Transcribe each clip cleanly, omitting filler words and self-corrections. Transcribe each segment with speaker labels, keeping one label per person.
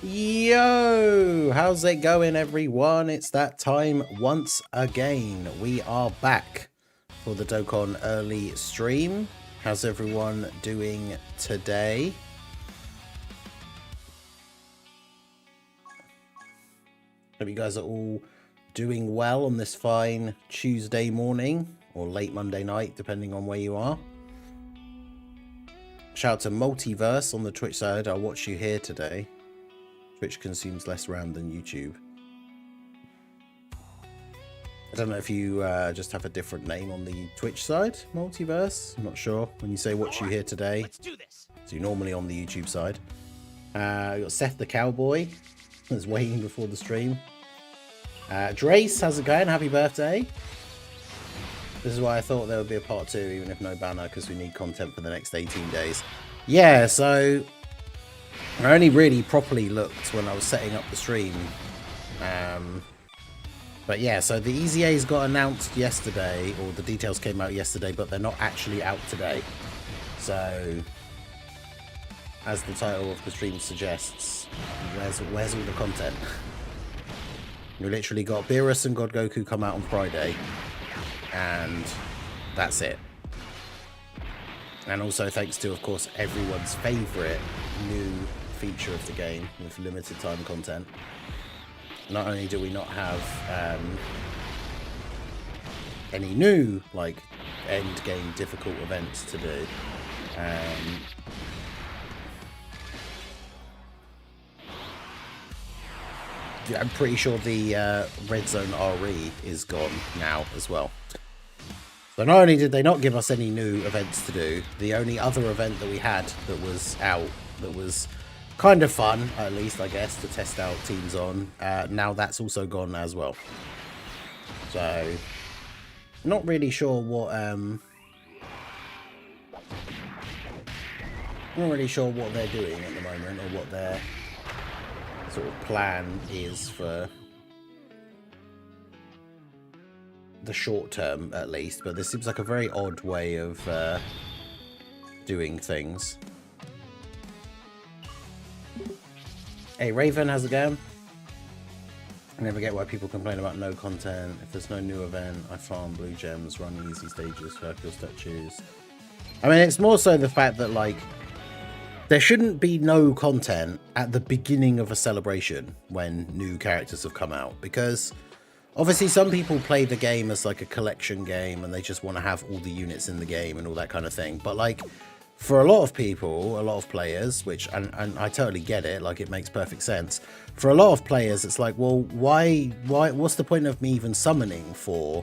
Speaker 1: Yo, how's it going, everyone? It's that time once again. We are back for the Dokkan early stream. How's everyone doing today? Hope you guys are all doing well on this fine Tuesday morning or late Monday night, depending on where you are. Shout out to Multiverse on the Twitch side. I'll watch you here today. Twitch consumes less RAM than YouTube. I don't know if you just have a different name on the Twitch side, Multiverse. I'm not sure. When you say watch you here today, let's do this. So you're normally on the YouTube side. You got Seth the Cowboy that's waiting before the stream. Drace, how's it going? Happy birthday. This is why I thought there would be a part 2, even if no banner, because we need content for the next 18 days. Yeah, so I only really properly looked when I was setting up the stream. But yeah, so the EZA's got announced yesterday, or the details came out yesterday, but they're not actually out today. So, as the title of the stream suggests, where's all the content? We literally got Beerus and God Goku come out on Friday, and that's it. And also thanks to, of course, everyone's favourite new feature of the game with limited time content. Not only do we not have any new, like, end game difficult events to do, I'm pretty sure the Red Zone RE is gone now as well. So not only did they not give us any new events to do, the only other event that we had that was out, that was kind of fun, at least, I guess, to test out teams on, now that's also gone as well. So, not really sure what, not really sure what they're doing at the moment, or what their sort of plan is for the short term, at least. But this seems like a very odd way of doing things. Hey Raven, how's it going? I never get why people complain about no content. If there's no new event, I farm blue gems, run easy stages, Hercule statues. I mean, it's more so the fact that, like, there shouldn't be no content at the beginning of a celebration when new characters have come out, because obviously some people play the game as like a collection game and they just want to have all the units in the game and all that kind of thing. But like, for a lot of people, a lot of players, which, and I totally get it, like, it makes perfect sense. For a lot of players, it's like, well, why, what's the point of me even summoning for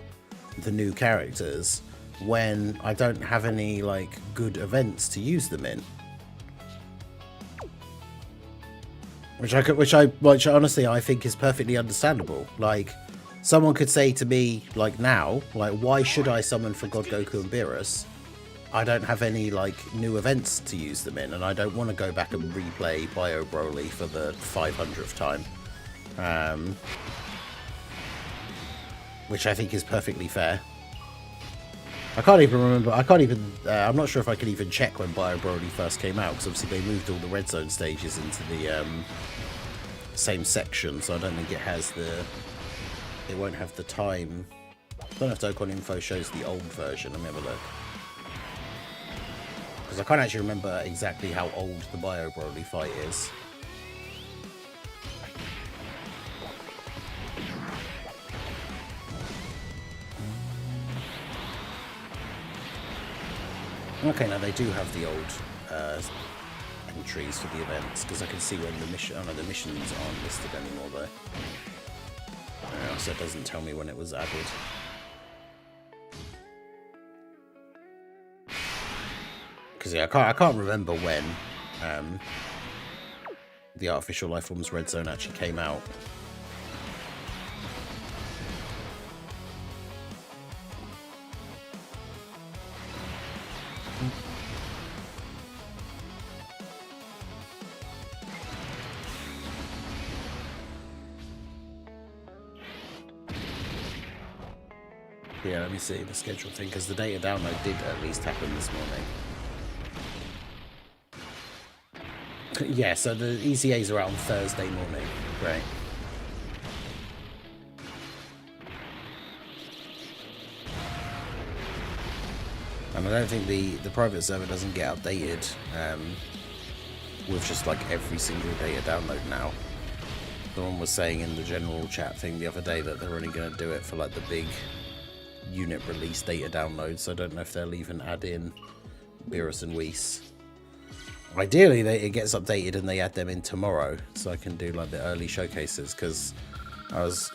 Speaker 1: the new characters when I don't have any, like, good events to use them in? Which honestly I think is perfectly understandable. Like, someone could say to me, like, now, like, why should I summon for God Goku and Beerus? I don't have any, like, new events to use them in, and I don't want to go back and replay Bio Broly for the 500th time. Which I think is perfectly fair. I can't even remember, I'm not sure if I can even check when Bio Broly first came out, because obviously they moved all the Red Zone stages into the same section, so I don't think it has the, it won't have the time. I don't know if Dokkan Info shows the old version. Let me have a look. Because I can't actually remember exactly how old the Bio Broly fight is. Okay, now they do have the old entries for the events, because I can see when the mission, oh no, the missions aren't listed anymore though. So it doesn't tell me when it was added. Because yeah, I can't remember when the Artificial Lifeforms Red Zone actually came out. Yeah, let me see the schedule thing, because the data download did at least happen this morning. Yeah, so the ECAs are out on Thursday morning. Great. And I don't think the private server doesn't get updated with just like every single data download now. Someone was saying in the general chat thing the other day that they're only going to do it for like the big unit release data downloads. I don't know if they'll even add in Beerus and Weiss. Ideally, it gets updated and they add them in tomorrow, so I can do like the early showcases. Because I was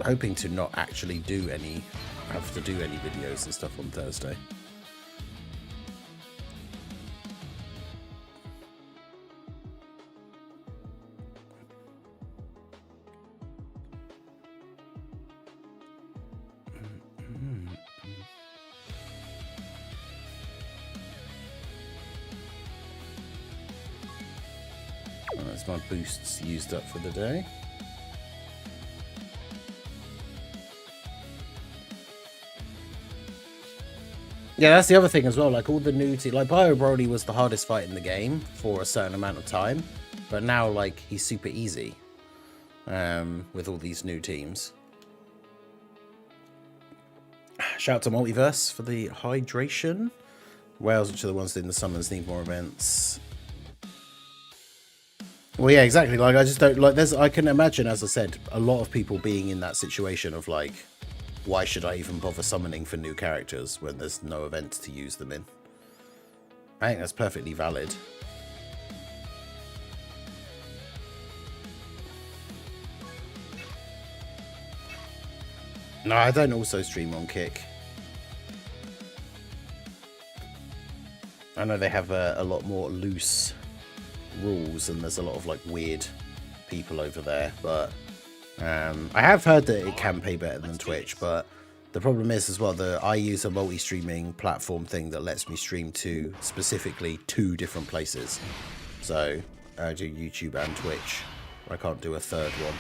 Speaker 1: hoping to not actually have to do any videos and stuff on Thursday. That's my boosts used up for the day. Yeah, that's the other thing as well. Like all the new teams, like Bio Broly was the hardest fight in the game for a certain amount of time, but now like he's super easy with all these new teams. Shout out to Multiverse for the hydration. Whales, which are the ones doing the summons, need more events. Well, yeah, exactly. Like I just don't like. I can imagine, as I said, a lot of people being in that situation of like, why should I even bother summoning for new characters when there's no events to use them in? I think that's perfectly valid. No, I don't also stream on Kick. I know they have a lot more loose rules and there's a lot of like weird people over there, but I have heard that it can pay better than Twitch, but the problem is as well that I use a multi-streaming platform thing that lets me stream to specifically 2 different places. So I do YouTube and Twitch. I can't do a third one.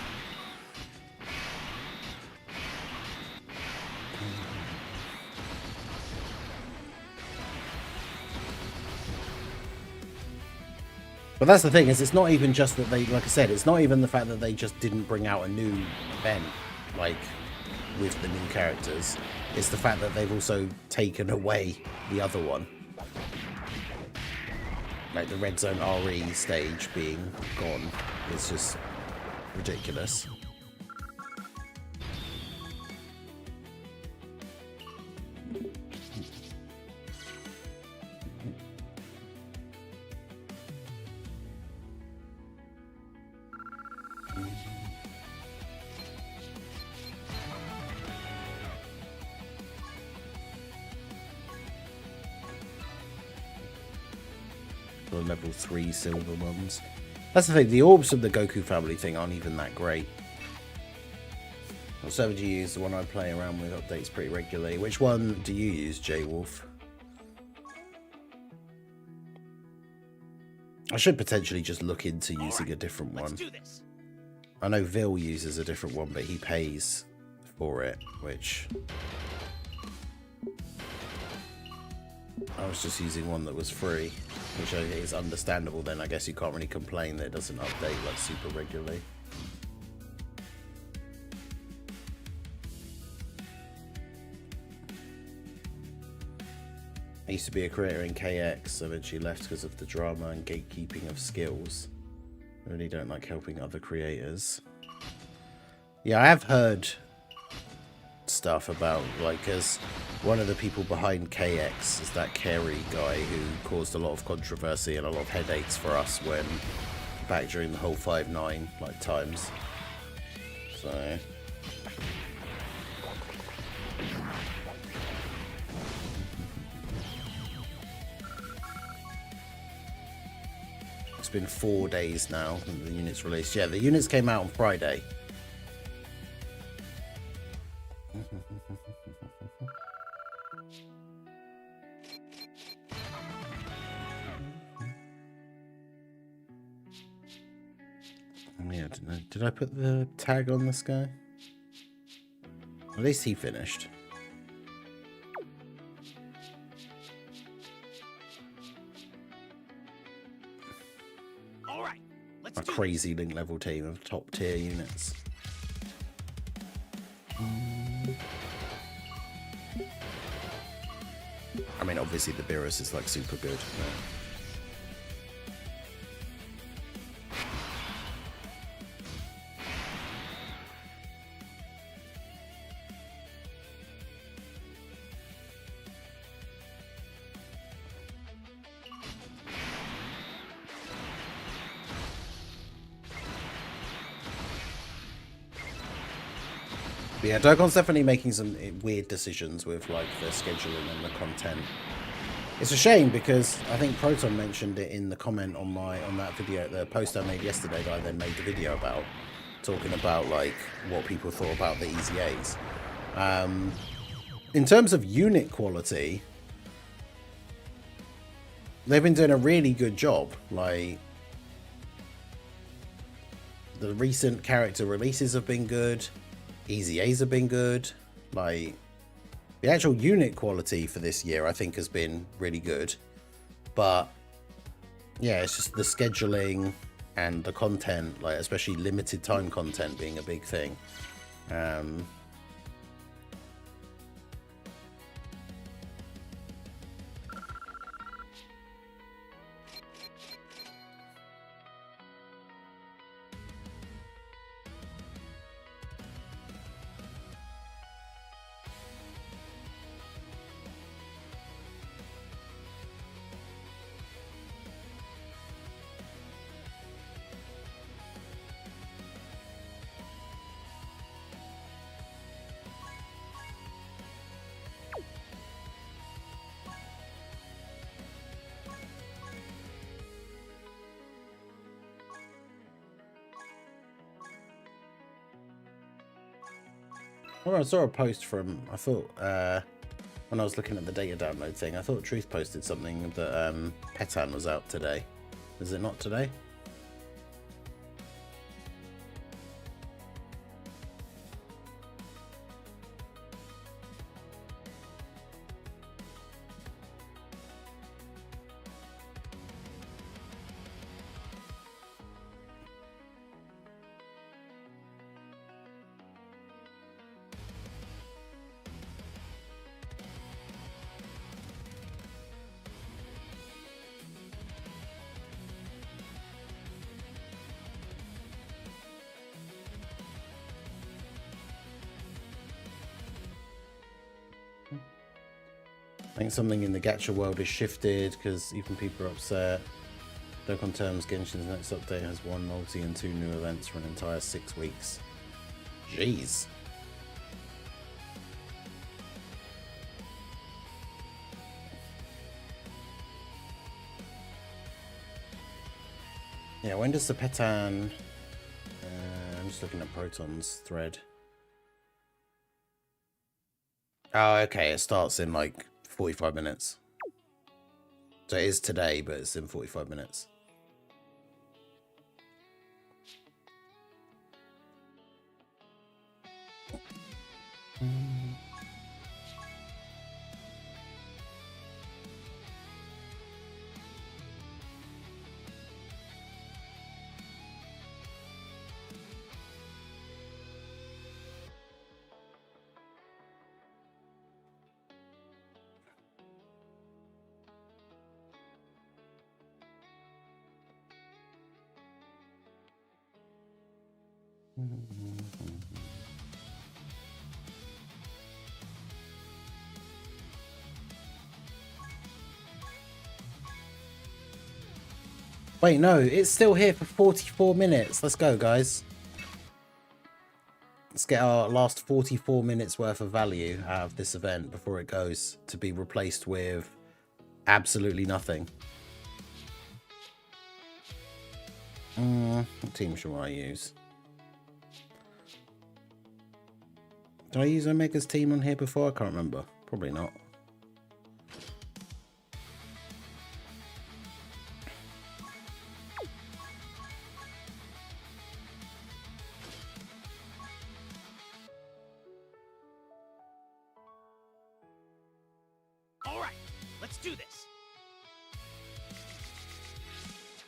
Speaker 1: But that's the thing, is it's not even just that they, like I said, it's not even the fact that they just didn't bring out a new event, like, with the new characters. It's the fact that they've also taken away the other one. Like, the Red Zone RE stage being gone is just ridiculous. Level 3 silver ones. That's the thing, the orbs of the Goku family thing aren't even that great. What server do you use? The one I play around with updates pretty regularly. Which one do you use, J-Wolf? I should potentially just look into using a different one. I know Vil uses a different one, but he pays for it, which... I was just using one that was free, which is understandable then. I guess you can't really complain that it doesn't update like super regularly. I used to be a creator in KX, eventually left because of the drama and gatekeeping of skills. I really don't like helping other creators. Yeah, I have heard stuff about, like, as one of the people behind KX is that Kerry guy who caused a lot of controversy and a lot of headaches for us when back during the whole 5-9 like times. So it's been 4 days now that the units released. Yeah, the units came out on Friday. Yeah, I don't know. Did I put the tag on this guy? At least he finished. a crazy link level team of top tier units. I mean, obviously the Beerus is like super good. But yeah, Dokkan's definitely making some weird decisions with like the scheduling and the content. It's a shame because I think Proton mentioned it in the comment on that video, the post I made yesterday that I then made the video about, talking about like what people thought about the Easy A's. In terms of unit quality, they've been doing a really good job. Like, the recent character releases have been good. Easy A's have been good. Like, the actual unit quality for this year, I think, has been really good. But yeah, it's just the scheduling and the content, like especially limited time content being a big thing. Well, I saw a post from, I thought, when I was looking at the data download thing, I thought Truth posted something that Petan was out today. Is it not today? I think something in the gacha world has shifted because even people are upset. Dokkan terms, Genshin's next update has one multi and 2 new events for an entire 6 weeks. Jeez. Yeah, when does the Petan... I'm just looking at Proton's thread. Oh, okay, it starts in like 45 minutes. So it is today, but it's in 45 minutes. Wait, no, it's still here for 44 minutes. Let's go, guys. Let's get our last 44 minutes worth of value out of this event before it goes to be replaced with absolutely nothing. What team should I use? Did I use Omega's team on here before? I can't remember. Probably not.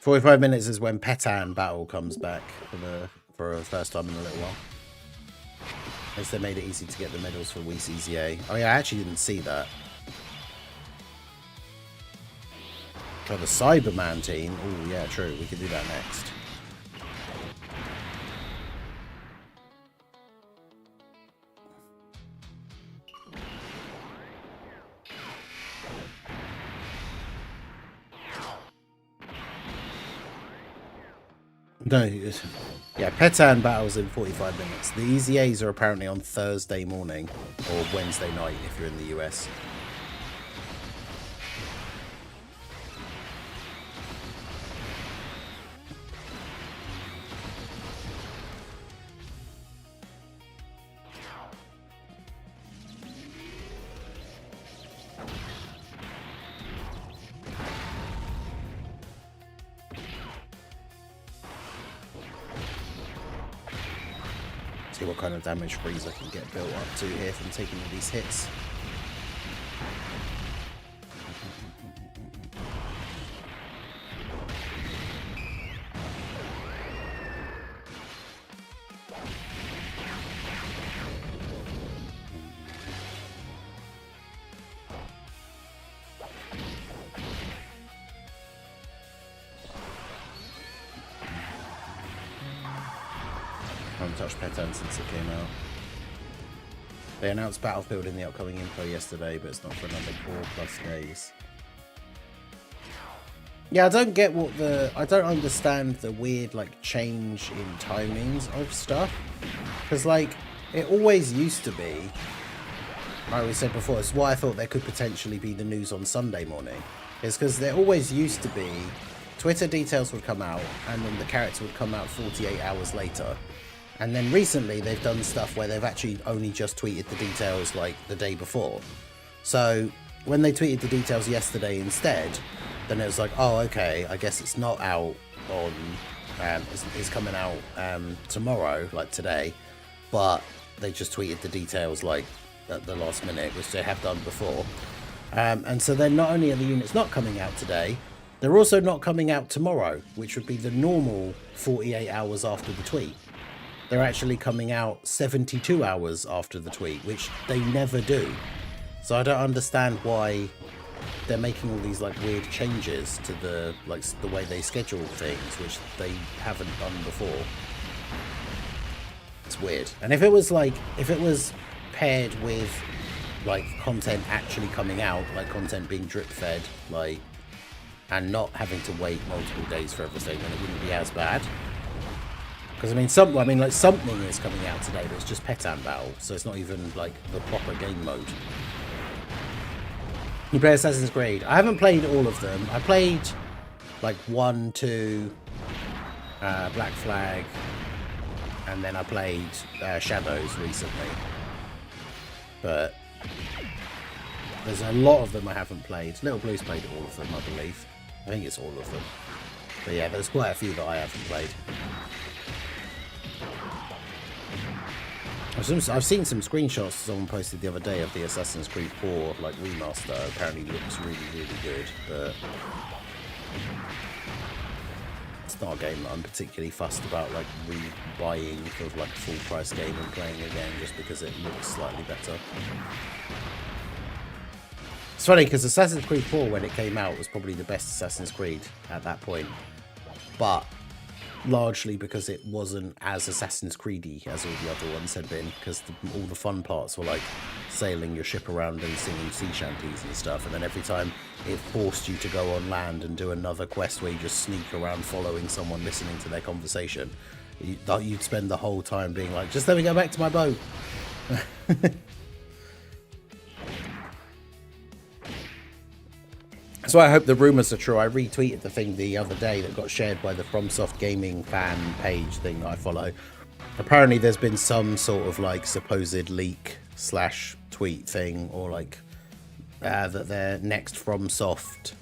Speaker 1: 45 minutes is when Petan Battle comes back for the first time in a little while. As they made it easy to get the medals for Wii CZA. Oh yeah, I actually didn't see that. For the Cyberman team. Oh yeah, true. We could do that next. No, yeah, Petan battles in 45 minutes. The EZAs are apparently on Thursday morning or Wednesday night if you're in the US. See what kind of damage freeze I can get built up to here from taking all these hits. I haven't touched Petan since it came out. They announced Battlefield in the upcoming info yesterday, but it's not for another 4+ days. Yeah, I don't get what I don't understand the weird, like, change in timings of stuff. Because, like, it always used to be, like we said before, it's why I thought there could potentially be the news on Sunday morning. It's because there always used to be, Twitter details would come out, and then the character would come out 48 hours later. And then recently they've done stuff where they've actually only just tweeted the details like the day before. So when they tweeted the details yesterday instead, then it was like, oh, okay, I guess it's not out on, it's coming out tomorrow, like today, but they just tweeted the details like at the last minute, which they have done before. And so then not only are the units not coming out today, they're also not coming out tomorrow, which would be the normal 48 hours after the tweet. They're actually coming out 72 hours after the tweet, which they never do. So I don't understand why they're making all these like weird changes to the way they schedule things, which they haven't done before. It's weird. And if it was paired with like content actually coming out, like content being drip fed, like, and not having to wait multiple days for everything, then it wouldn't be as bad. Because like something is coming out today, but it's just Petan Battle, so it's not even like the proper game mode. You play Assassin's Creed? I haven't played all of them. I played like 1, 2, Black Flag, and then I played Shadows recently. But there's a lot of them I haven't played. Little Blue's played all of them, I believe. I think it's all of them. But yeah, there's quite a few that I haven't played. I've seen some screenshots someone posted the other day of the Assassin's Creed 4 like remaster. Apparently looks really, really good, but it's not a game that I'm particularly fussed about like rebuying for like a full price game and playing again just because it looks slightly better. It's funny because Assassin's Creed 4 when it came out was probably the best Assassin's Creed at that point, but largely because it wasn't as Assassin's Creedy as all the other ones had been, because all the fun parts were like sailing your ship around and singing sea shanties and stuff, and then every time it forced you to go on land and do another quest where you just sneak around following someone, listening to their conversation, you'd spend the whole time being like, just let me go back to my boat. So I hope the rumours are true. I retweeted the thing the other day that got shared by the FromSoft Gaming fan page thing that I follow. Apparently there's been some sort of like supposed leak / tweet thing, or like that their next FromSoft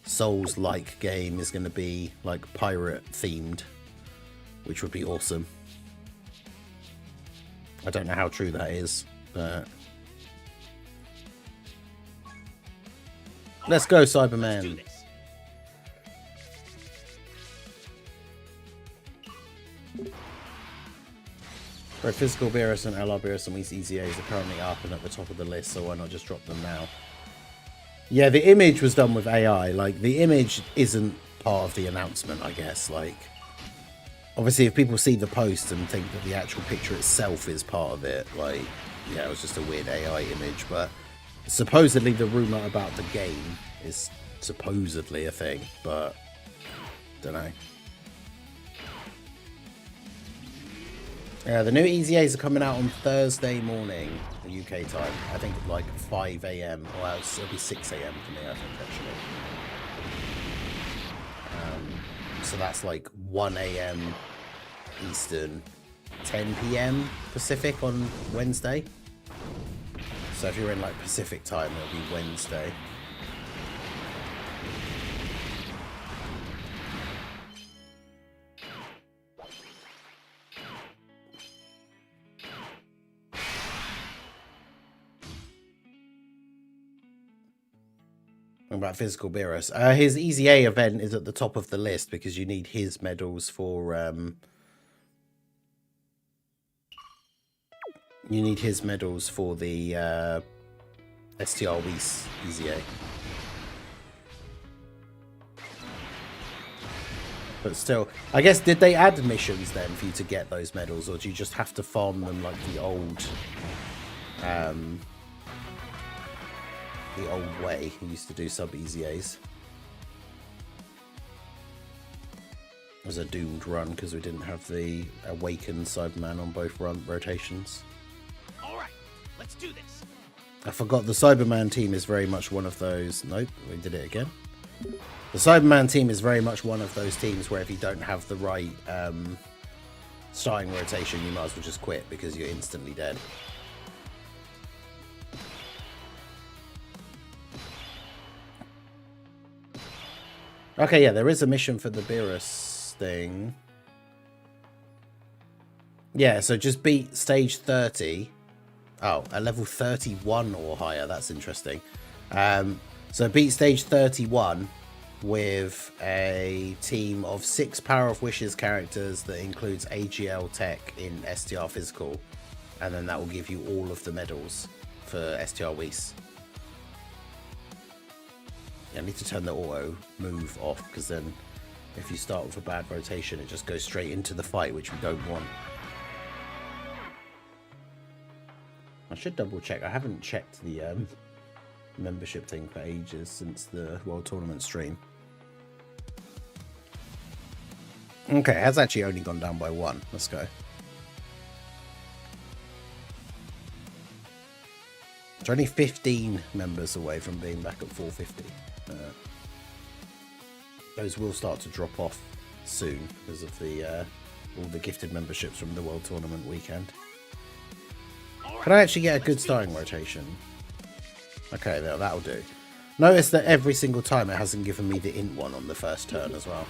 Speaker 1: Souls-like game is going to be like pirate themed, which would be awesome. I don't know how true that is, but let's go, Cyberman. Right, Physical Beerus and LR Beerus and Wee's EZAs are currently up and at the top of the list, so why not just drop them now? Yeah, the image was done with AI. Like, the image isn't part of the announcement, I guess. Like, obviously, if people see the post and think that the actual picture itself is part of it, like, yeah, it was just a weird AI image. But supposedly the rumor about the game is supposedly a thing, but don't know. The new EZAs are coming out on Thursday morning, the UK time. I think like 5 AM. Well, it'll be 6 AM for me, I think, actually. So that's like 1 AM Eastern, 10 PM Pacific on Wednesday. So if you're in like Pacific time, it'll be Wednesday. About Physical Beerus. His EZA event is at the top of the list because you need his medals for the STR Weiss EZA. But still, I guess, did they add missions then for you to get those medals, or do you just have to farm them like the old way you used to do sub EZAs? It was a doomed run because we didn't have the awakened Cyberman on both rotations.
Speaker 2: All right, let's do this.
Speaker 1: I forgot the Cyberman team is very much one of those. Nope, we did it again. The Cyberman team is very much one of those teams where if you don't have the right starting rotation, you might as well just quit because you're instantly dead. Okay, yeah, there is a mission for the Beerus thing. Yeah, so just beat stage 30. Oh, a level 31 or higher. That's interesting. So beat stage 31 with a team of 6 Power of Wishes characters that includes AGL tech in STR Physical. And then that will give you all of the medals for STR Weiss. I need to turn the auto move off because then if you start with a bad rotation, it just goes straight into the fight, which we don't want. I should double check. I haven't checked the membership thing for ages since the World Tournament stream. Okay, it has actually only gone down by 1. Let's go. It's only 15 members away from being back at 450. Those will start to drop off soon because of the all the gifted memberships from the World Tournament weekend. Can I actually get a good starting rotation? Okay, that'll do. Notice that every single time it hasn't given me the int one on the first turn as well.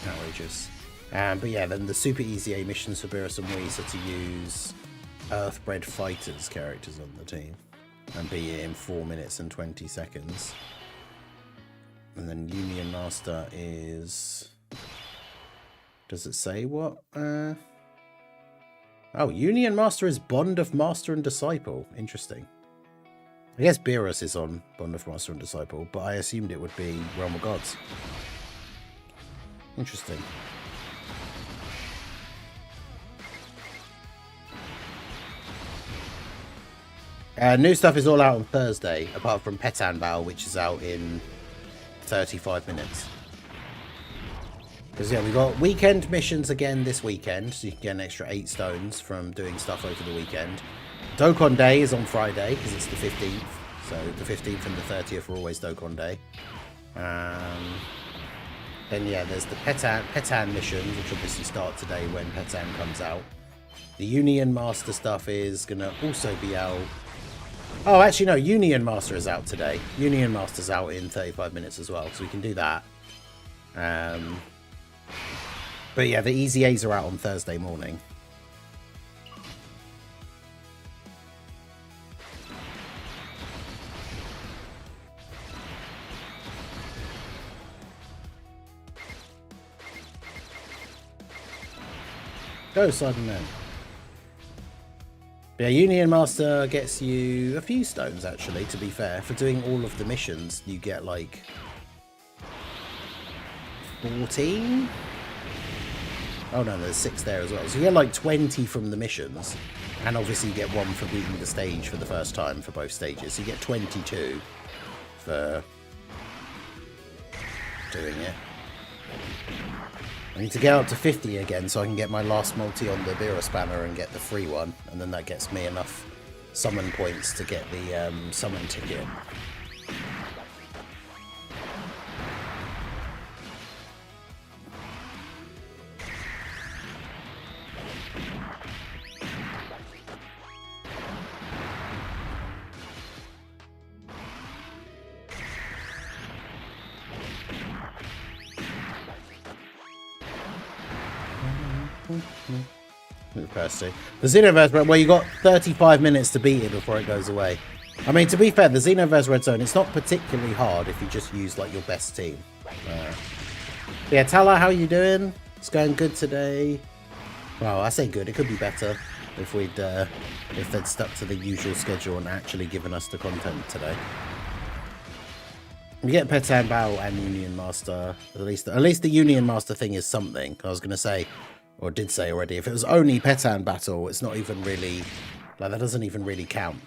Speaker 1: Outrageous. But yeah, then the super EZA missions for Beerus and Weiss are to use Earthbred Fighters characters on the team and be in 4 minutes and 20 seconds. And then Union Master is... Does it say what? Oh, Union Master is Bond of Master and Disciple. Interesting. I guess Beerus is on Bond of Master and Disciple, but I assumed it would be Realm of Gods. Interesting. New stuff is all out on Thursday, apart from Petan Battle, which is out in 35 minutes. Because yeah, we got weekend missions again this weekend, so you can get an extra 8 stones from doing stuff over the weekend. Dokkan Day is on Friday, because it's the 15th. So the 15th and the 30th are always Dokkan Day. Then yeah, there's the Petan missions, which obviously start today when Petan comes out. The Union Master stuff is going to also be out. Oh, actually, no, Union Master is out today. Union Master's out in 35 minutes as well, so we can do that. But yeah, the EZAs are out on Thursday morning. Go, Cyberman. Yeah, Union Master gets you a few stones, actually, to be fair. For doing all of the missions, you get, like, 14? Oh, no, there's 6 there as well. So you get, like, 20 from the missions. And obviously you get 1 for beating the stage for the first time for both stages. So you get 22 for doing it. I need to get up to 50 again so I can get my last multi on the Bira Spanner and get the free one, and then that gets me enough summon points to get the summon ticket. The Xenoverse, well, you got 35 minutes to beat it before it goes away. I mean, to be fair, the Xenoverse Red Zone, it's not particularly hard if you just use, like, your best team. Yeah, Tala, how you doing? It's going good today. Well, I say good. It could be better if they'd stuck to the usual schedule and actually given us the content today. You get Petan Battle and Union Master. At least the Union Master thing is something. I was going to say, or did say already, if it was only Petan Battle, it's not even really, like, that doesn't even really count.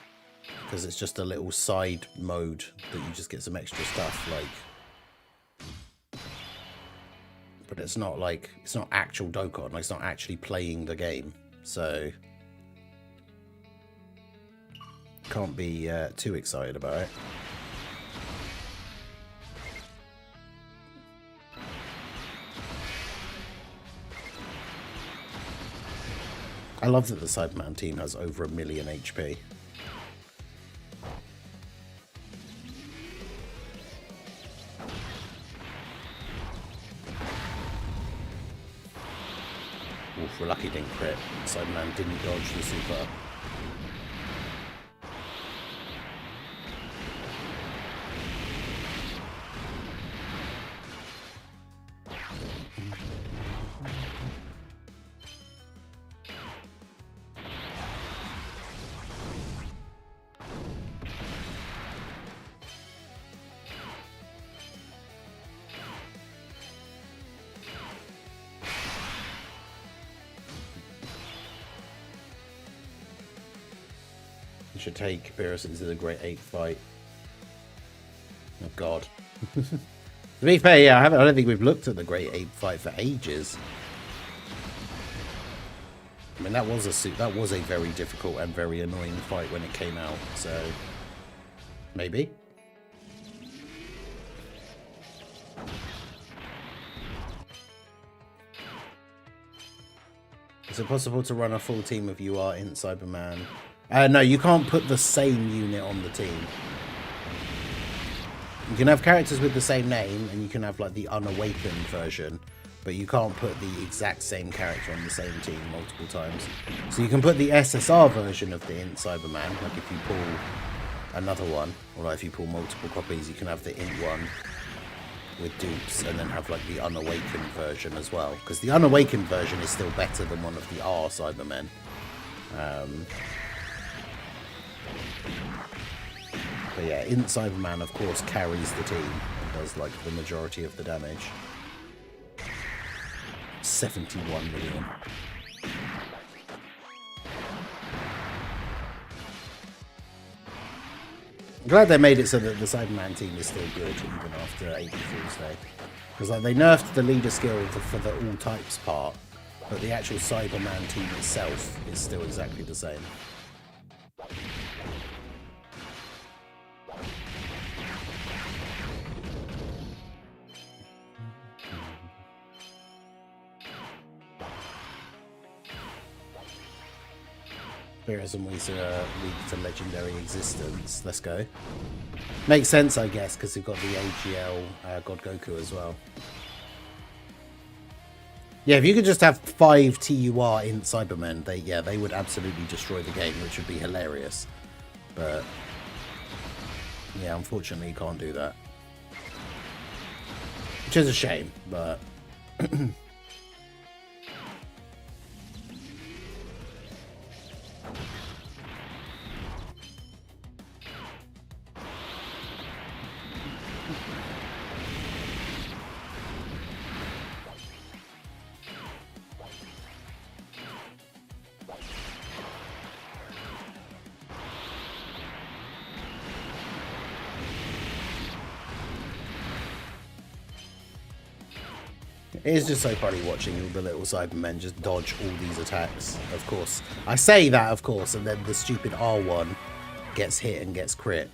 Speaker 1: Because it's just a little side mode that you just get some extra stuff, like. But it's not like, it's not actual Dokkan, like, it's not actually playing the game. So, can't be too excited about it. I love that the Cyberman team has over 1 million HP. Oof, we're lucky didn't crit. Cyberman didn't dodge the super. Should take Beerus into the Great Ape fight. Oh god. To be fair, yeah, I don't think we've looked at the Great Ape fight for ages. I mean, that was a very difficult and very annoying fight when it came out, so maybe. Is it possible to run a full team of UR in Cyberman? No, you can't put the same unit on the team. You can have characters with the same name, and you can have, like, the unawakened version, but you can't put the exact same character on the same team multiple times. So you can put the SSR version of the Int Cyberman, like if you pull another one, or like if you pull multiple copies, you can have the Int one with dupes, and then have, like, the unawakened version as well. Because the unawakened version is still better than one of the R Cybermen. But yeah, Int Cyberman, of course, carries the team and does, like, the majority of the damage. 71 million. I'm glad they made it so that the Cyberman team is still good even after April Fool's Day. Because, like, they nerfed the leader skill for the all types part, but the actual Cyberman team itself is still exactly the same. Spiritism weak to legendary existence. Let's go. Makes sense, I guess, because we've got the AGL God Goku as well. Yeah, if you could just have 5 TUR in Cybermen, they would absolutely destroy the game, which would be hilarious. But yeah, unfortunately, you can't do that, which is a shame. But It is just so funny watching all the little Cybermen just dodge all these attacks, of course. I say that, of course, and then the stupid R1 gets hit and gets crit.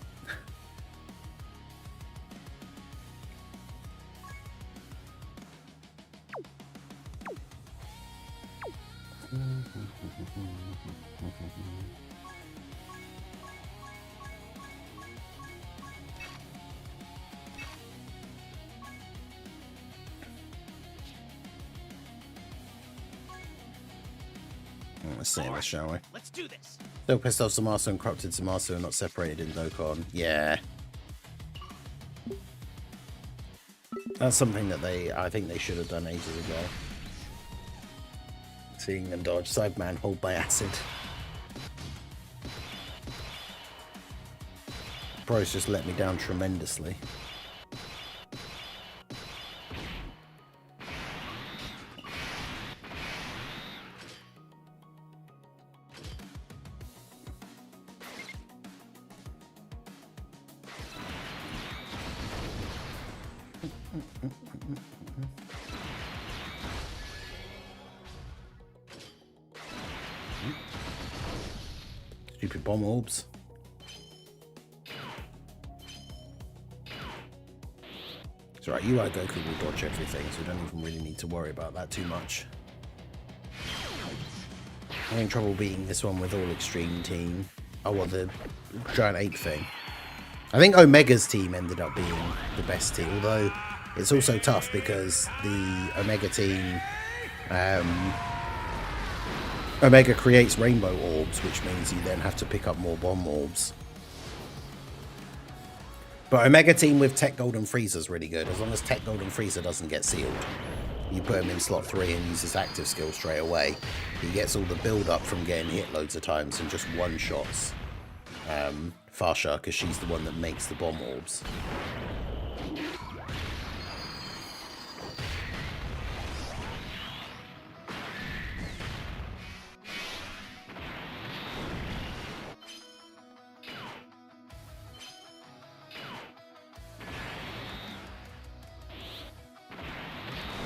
Speaker 1: Let's see this, shall we?
Speaker 2: Let's do this.
Speaker 1: Still pissed off Zamasu and corrupted Zamasu are not separated in Dokkan. Yeah. That's something that I think they should have done ages ago. Seeing them dodge. Cyberman, hold by acid. Bro's just let me down tremendously. Stupid bomb orbs. It's alright, UI Goku will dodge everything, so we don't even really need to worry about that too much. I'm having trouble beating this one with all extreme team. Oh, well, the giant ape thing. I think Omega's team ended up being the best team, although it's also tough because the Omega team, Omega creates rainbow orbs, which means you then have to pick up more bomb orbs. But Omega team with Tech Golden Frieza is really good, as long as Tech Golden Frieza doesn't get sealed. You put him in slot 3 and use his active skill straight away. He gets all the build up from getting hit loads of times and just one-shots Farsha, because she's the one that makes the bomb orbs.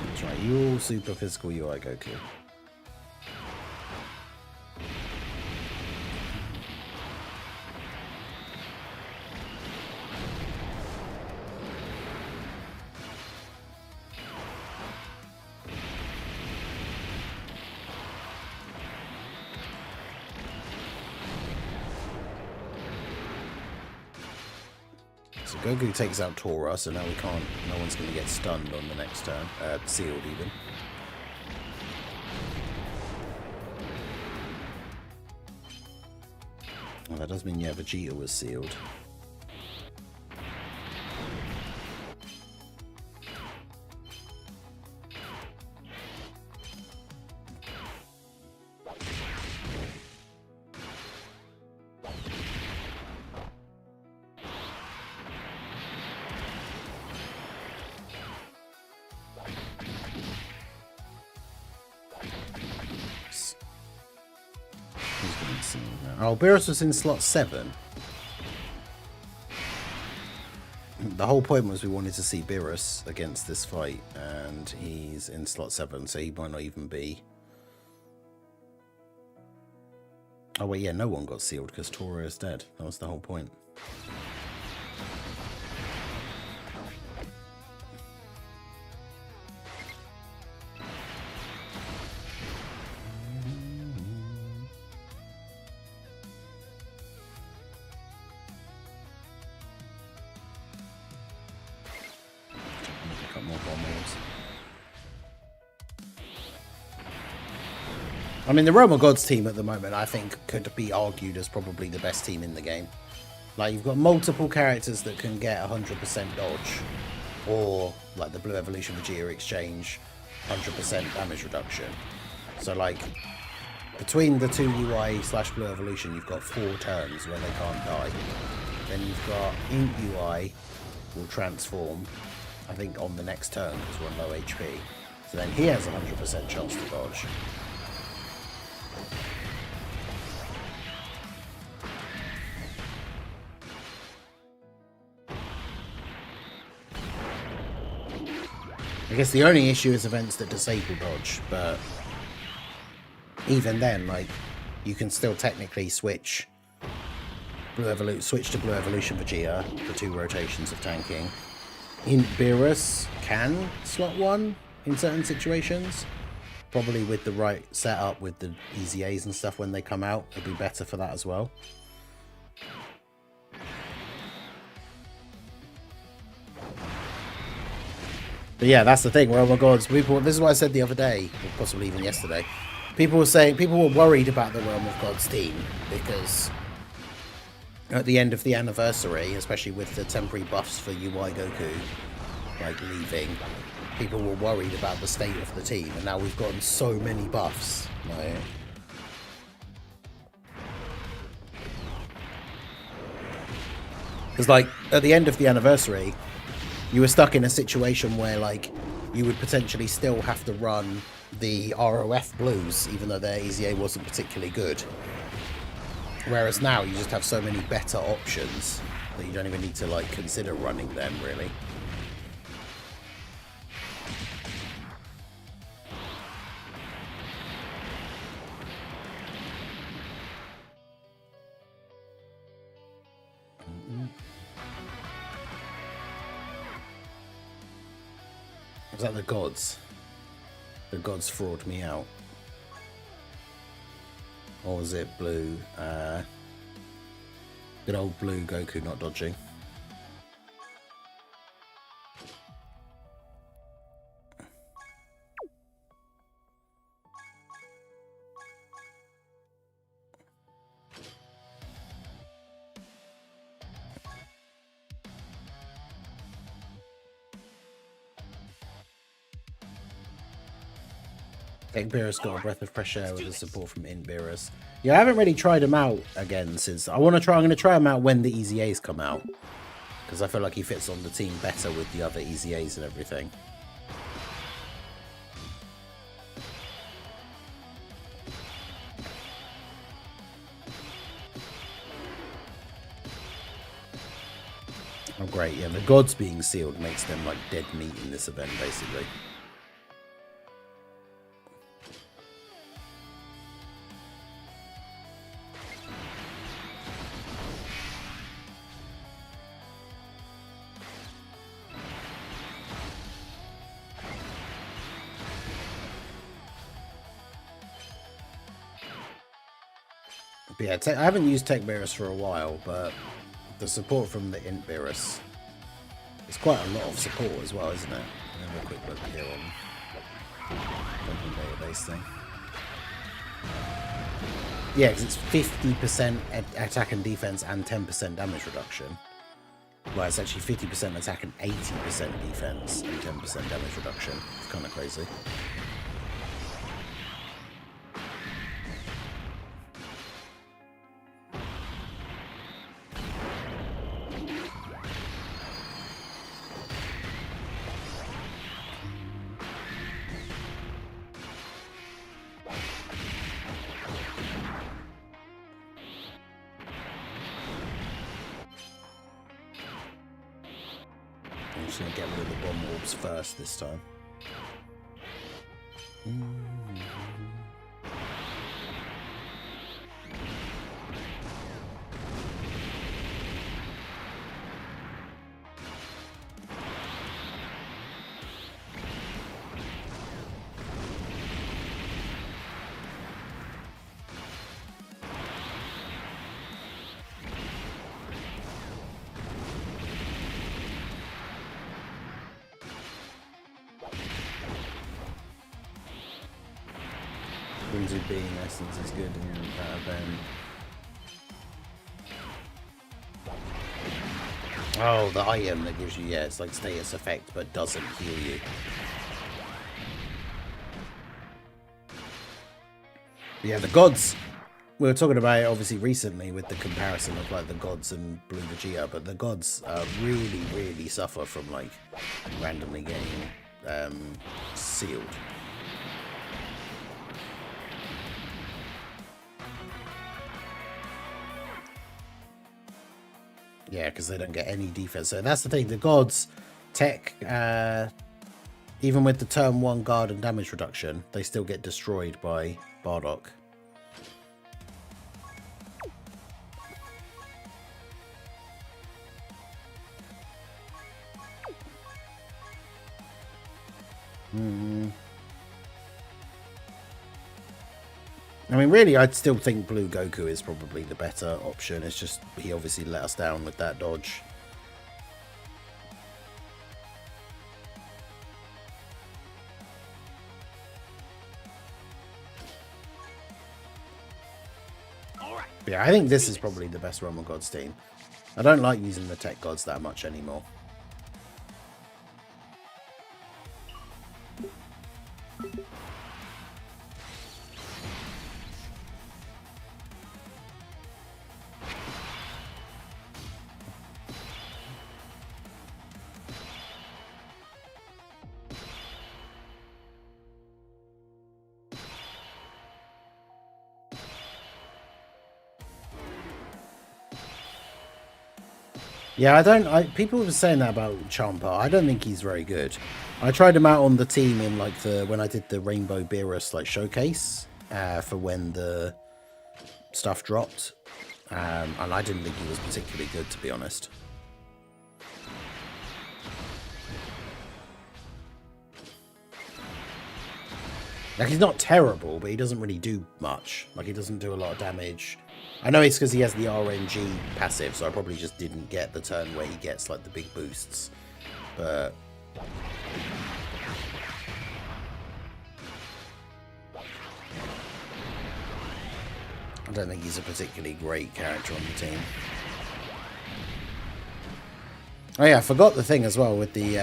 Speaker 1: That's right, you all super physical UI Goku. So Goku takes out Tora, so now we can't, no one's going to get stunned on the next turn, sealed even. Well, that does mean, yeah, Vegeta was sealed. Oh, Beerus was in slot 7. The whole point was we wanted to see Beerus against this fight, and he's in slot 7, so he might not even be. Oh wait, yeah, no one got sealed because Tora is dead. That was the whole point. I mean, the Realm of Gods team at the moment, I think, could be argued as probably the best team in the game. Like, you've got multiple characters that can get 100% dodge, or, like, the Blue Evolution Vegeta exchange, 100% damage reduction. So, like, between the two UI/Blue Evolution, you've got 4 turns where they can't die. Then you've got Ink UI will transform, I think, on the next turn, because we're on low HP. So then he has 100% chance to dodge. I guess the only issue is events that disable dodge, but even then, like, you can still technically switch switch to Blue Evolution Vegeta for 2 rotations of tanking. Beerus can slot 1 in certain situations. Probably with the right setup with the easy A's and stuff when they come out, it'd be better for that as well. But yeah, that's the thing. Well, oh my god, people. This is what I said the other day, or possibly even yesterday. People were worried about the Realm of Gods team because at the end of the anniversary, especially with the temporary buffs for UI Goku, like leaving, people were worried about the state of the team, and now we've gotten so many buffs. Like, because like at the end of the anniversary, you were stuck in a situation where like you would potentially still have to run the ROF blues, even though their EZA wasn't particularly good. Whereas now you just have so many better options that you don't even need to like consider running them really. Was that the gods? The gods fraud me out. Or was it blue? Good old blue Goku not dodging. Beerus got a breath of fresh air with the support from Beerus. Yeah, I haven't really tried him out again since. I'm going to try him out when the EZAs come out, because I feel like he fits on the team better with the other EZAs and everything. Oh great, yeah, the gods being sealed makes them like dead meat in this event basically. But yeah, I haven't used Tech Beerus for a while, but the support from the Int Beerus is quite a lot of support as well, isn't it? Let me have a quick look here on the database thing. Yeah, because it's 50% attack and defense and 10% damage reduction. Well, it's actually 50% attack and 80% defense and 10% damage reduction. It's kind of crazy. I'm just going to get rid of the bomb orbs first this time. Windsor B in essence is good in that event. Oh, the item that gives you, yeah, it's like status effect but doesn't heal you. Yeah, the gods. We were talking about it obviously recently with the comparison of like the gods and Blue Vegeta, but the gods really, really suffer from like randomly getting sealed. Yeah, because they don't get any defense. So that's the thing. The gods, Tech Even with the turn 1 guard and damage reduction, they still get destroyed by Bardock. I mean, really, I'd still think Blue Goku is probably the better option. It's just he obviously let us down with that dodge. But yeah, I think this is probably the best Realm of Gods team. I don't like using the Tech Gods that much anymore. Yeah, people were saying that about Champa. I don't think he's very good. I tried him out on the team in like when I did the Rainbow Beerus like showcase for when the stuff dropped, and I didn't think he was particularly good, to be honest. Like, he's not terrible, but he doesn't really do much. Like, he doesn't do a lot of damage. I know it's because he has the RNG passive, so I probably just didn't get the turn where he gets like the big boosts. But I don't think he's a particularly great character on the team. Oh yeah, I forgot the thing as well with the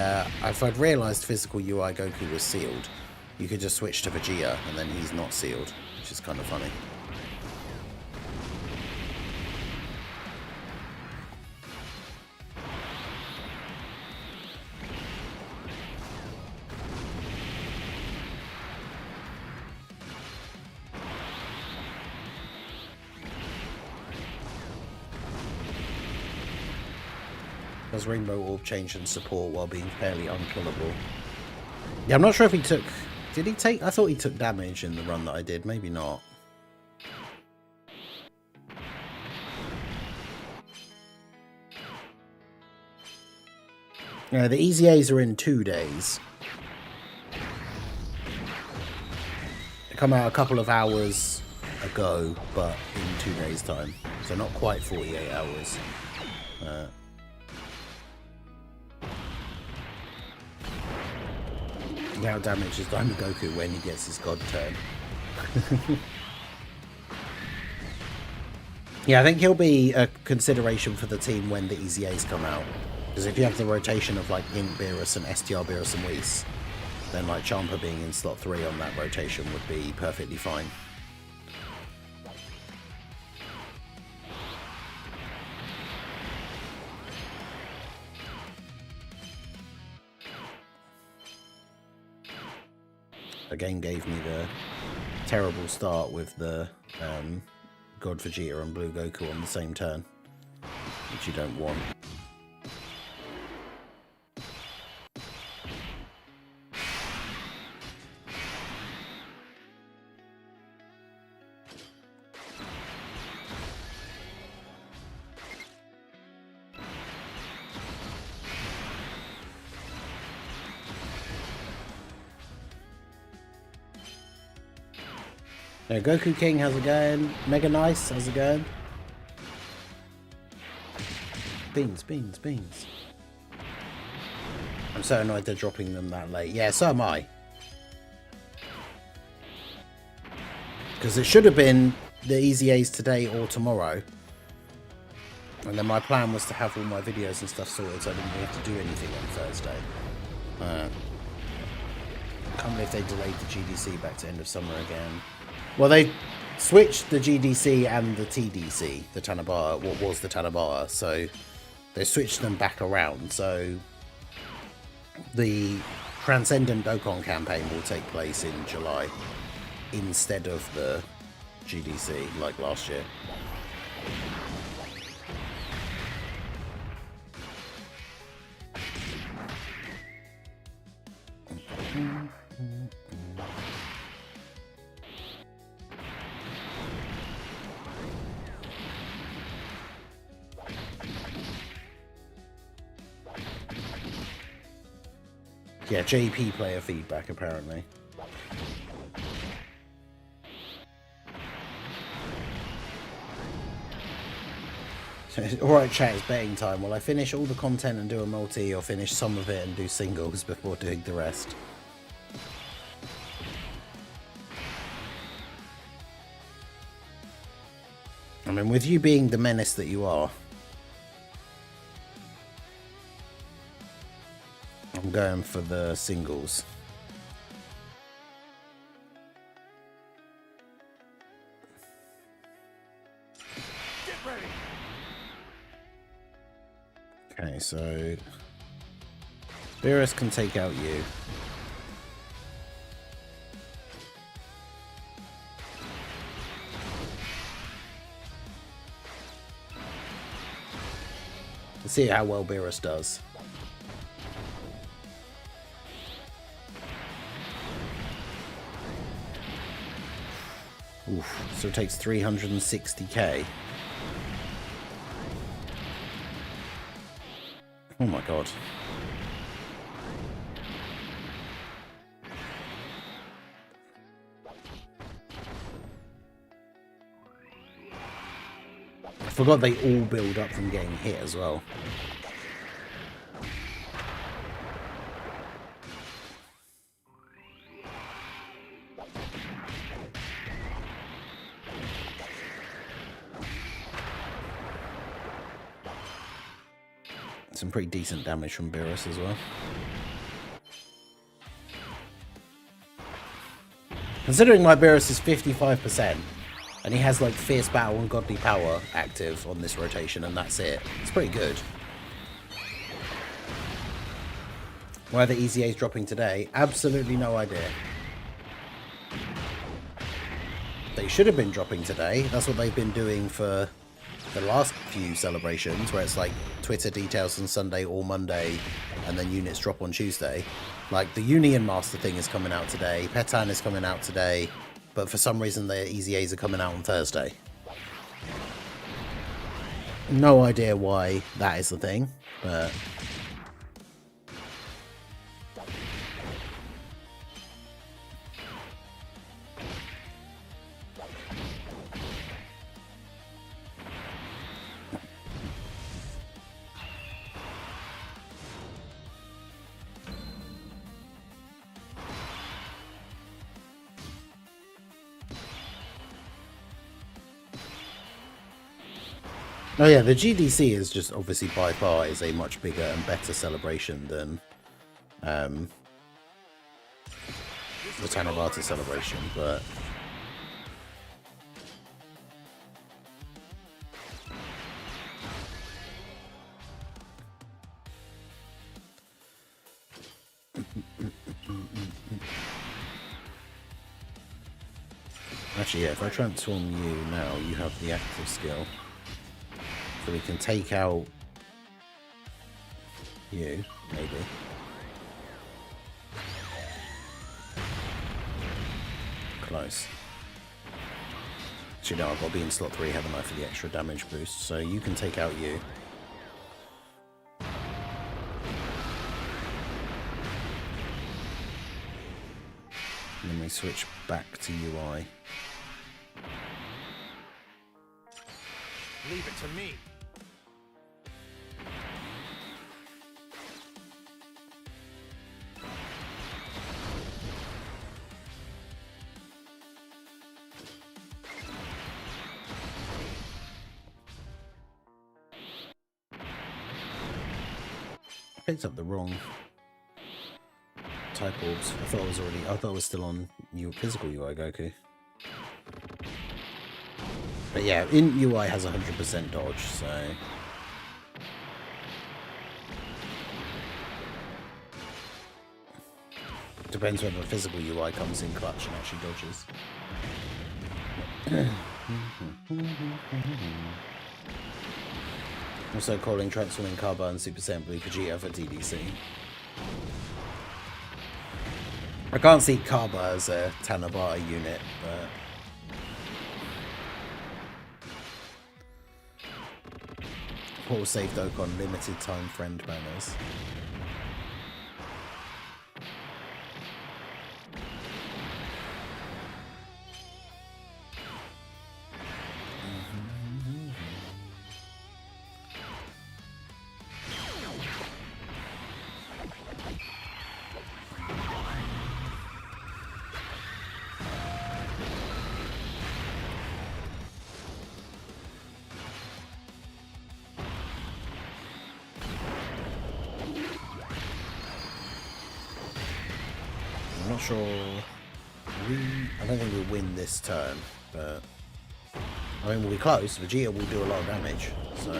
Speaker 1: if I'd realised physical UI Goku was sealed, you could just switch to Vegeta and then he's not sealed, which is kind of funny. Does Rainbow Orb change and support while being fairly unkillable? Yeah, I'm not sure if he took... Did he take... I thought he took damage in the run that I did. Maybe not. Yeah, the Easy A's are in 2 days. They come out a couple of hours ago, but in 2 days' time. So not quite 48 hours. How damages Diamond Goku when he gets his God turn. Yeah, I think he'll be a consideration for the team when the Easy A's come out. Because if you have the rotation of like Int Beerus and STR Beerus and Whis, then like Champa being in slot 3 on that rotation would be perfectly fine. The game gave me the terrible start with the God Vegeta and Blue Goku on the same turn, which you don't want. Yeah, Goku King, how's it going? Mega Nice, how's it going? Beans, beans, beans. I'm so annoyed they're dropping them that late. Yeah, so am I. Because it should have been the Easy A's today or tomorrow. And then my plan was to have all my videos and stuff sorted so I didn't have to do anything on Thursday. Can't believe they delayed the GDC back to end of summer again. Well, they switched the GDC and the TDC, the Tanabata, what was the Tanabata, so they switched them back around. So the Transcendent Dokkan campaign will take place in July instead of the GDC like last year. Yeah, JP player feedback, apparently. Alright chat, it's betting time. Will I finish all the content and do a multi, or finish some of it and do singles before doing the rest? I mean, with you being the menace that you are, I'm going for the singles.
Speaker 2: Get ready.
Speaker 1: Okay, so Beerus can take out you. Let's see how well Beerus does. Oof, so it takes 360k. Oh my god. I forgot they all build up from getting hit as well. Some pretty decent damage from Beerus as well. Considering my Beerus is 55%, and he has like Fierce Battle and Godly Power active on this rotation, and that's it. It's pretty good. Why are the EZAs dropping today? Absolutely no idea. They should have been dropping today. That's what they've been doing for the last few celebrations, where it's like Twitter details on Sunday or Monday, and then units drop on Tuesday. Like the Union Master thing is coming out today, Petan is coming out today, but for some reason the EZAs are coming out on Thursday. No idea why that is the thing, but oh yeah, the GDC is just obviously by far is a much bigger and better celebration than the Tanabata celebration, but actually yeah, if I transform you now, you have the active skill. So we can take out you, maybe. Close. Actually, no, I've got to be in slot 3, haven't I, for the extra damage boost. So you can take out you. And then we switch back to UI.
Speaker 2: Leave it to me.
Speaker 1: Picked up the wrong type orbs. I thought it was still on physical UI Goku. But yeah, in UI has 100% dodge, so depends whether the physical UI comes in clutch and actually dodges. Also calling transforming Carba and Super Saiyan Blue Vegeta for TDC. I can't see Carba as a Tanabata unit, but what will save Dokkan limited time friend banners? not sure. I don't think we'll win this turn, but I mean we'll be close. Vegeta will do a lot of damage, so.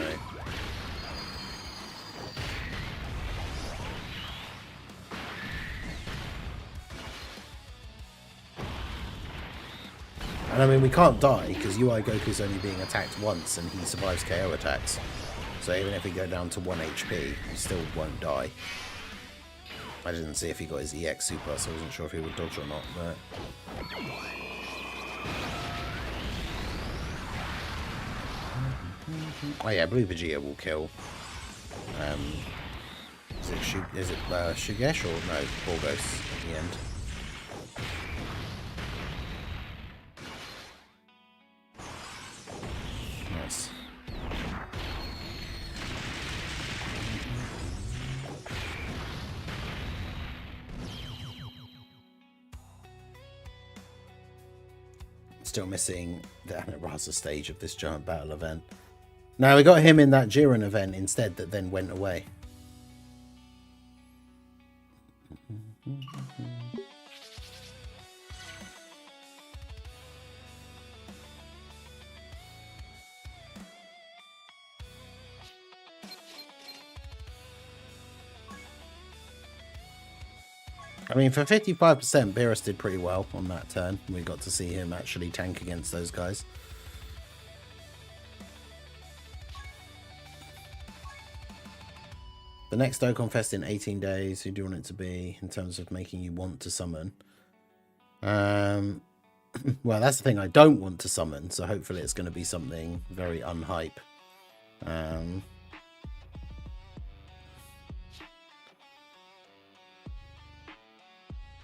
Speaker 1: And I mean we can't die because UI Goku's only being attacked once and he survives KO attacks. So even if we go down to 1 HP, he still won't die. I didn't see if he got his EX super, so I wasn't sure if he would dodge or not, but... Oh yeah, Blue Vegeta will kill. Is it Shugesh or no, Borgos at the end? Nice. Still missing the Anaraza stage of this giant battle event. Now we got him in that Jiren event instead that then went away. I mean, for 55%, Beerus did pretty well on that turn. We got to see him actually tank against those guys. The next Dokkan Fest in 18 days. Who do you want it to be in terms of making you want to summon? Well, that's the thing. I don't want to summon, so hopefully it's going to be something very unhype.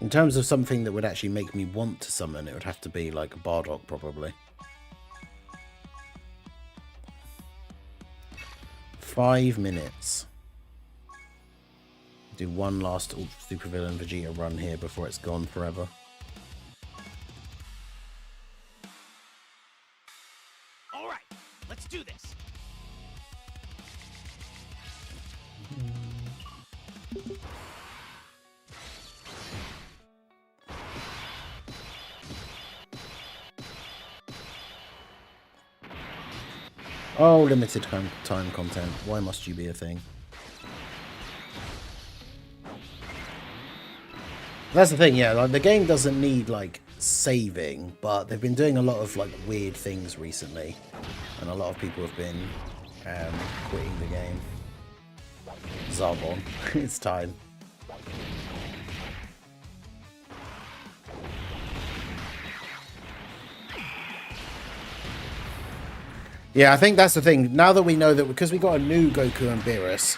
Speaker 1: In terms of something that would actually make me want to summon, it would have to be like a Bardock, probably. 5 minutes. Do one last supervillain Vegeta run here before it's gone forever.
Speaker 2: All right, let's do this.
Speaker 1: Oh, limited time content. Why must you be a thing? That's the thing, yeah. Like the game doesn't need like saving, but they've been doing a lot of like weird things recently, and a lot of people have been quitting the game. Zarbon, it's time. Yeah, I think that's the thing. Now that we know that, because we got a new Goku and Beerus,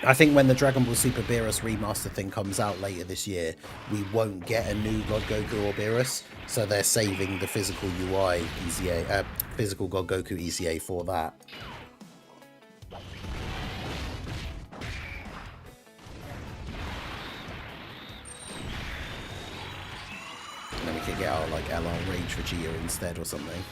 Speaker 1: I think when the Dragon Ball Super Beerus remaster thing comes out later this year, we won't get a new God Goku or Beerus, so they're saving the physical UI ECA, physical God Goku ECA for that. And then we could get our like LR Rage Vegeta instead or something.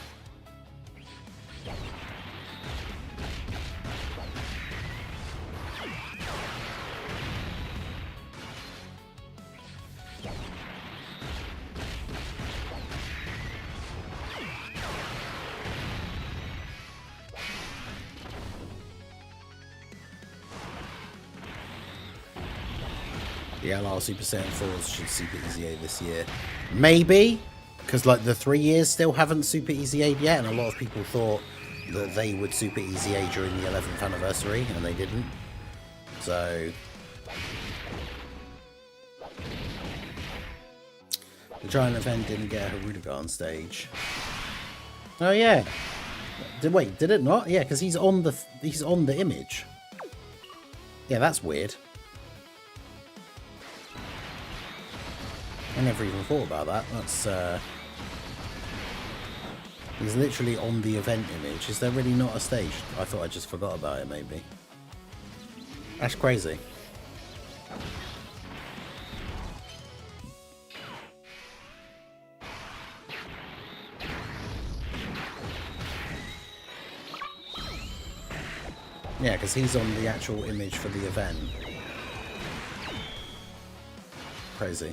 Speaker 1: The LR Super Saiyan 4s should Super EZA this year. Maybe, because like the 3 years still haven't Super EZA'd yet, and a lot of people thought that they would Super EZA during the 11th anniversary, and they didn't. So... the giant event didn't get a Harudegar on stage. Oh yeah. Wait, did it not? Yeah, because he's on the image. Yeah, that's weird. I never even thought about that. That's he's literally on the event image. Is there really not a stage? I thought I just forgot about it, maybe. That's crazy. Yeah, because he's on the actual image for the event. Crazy.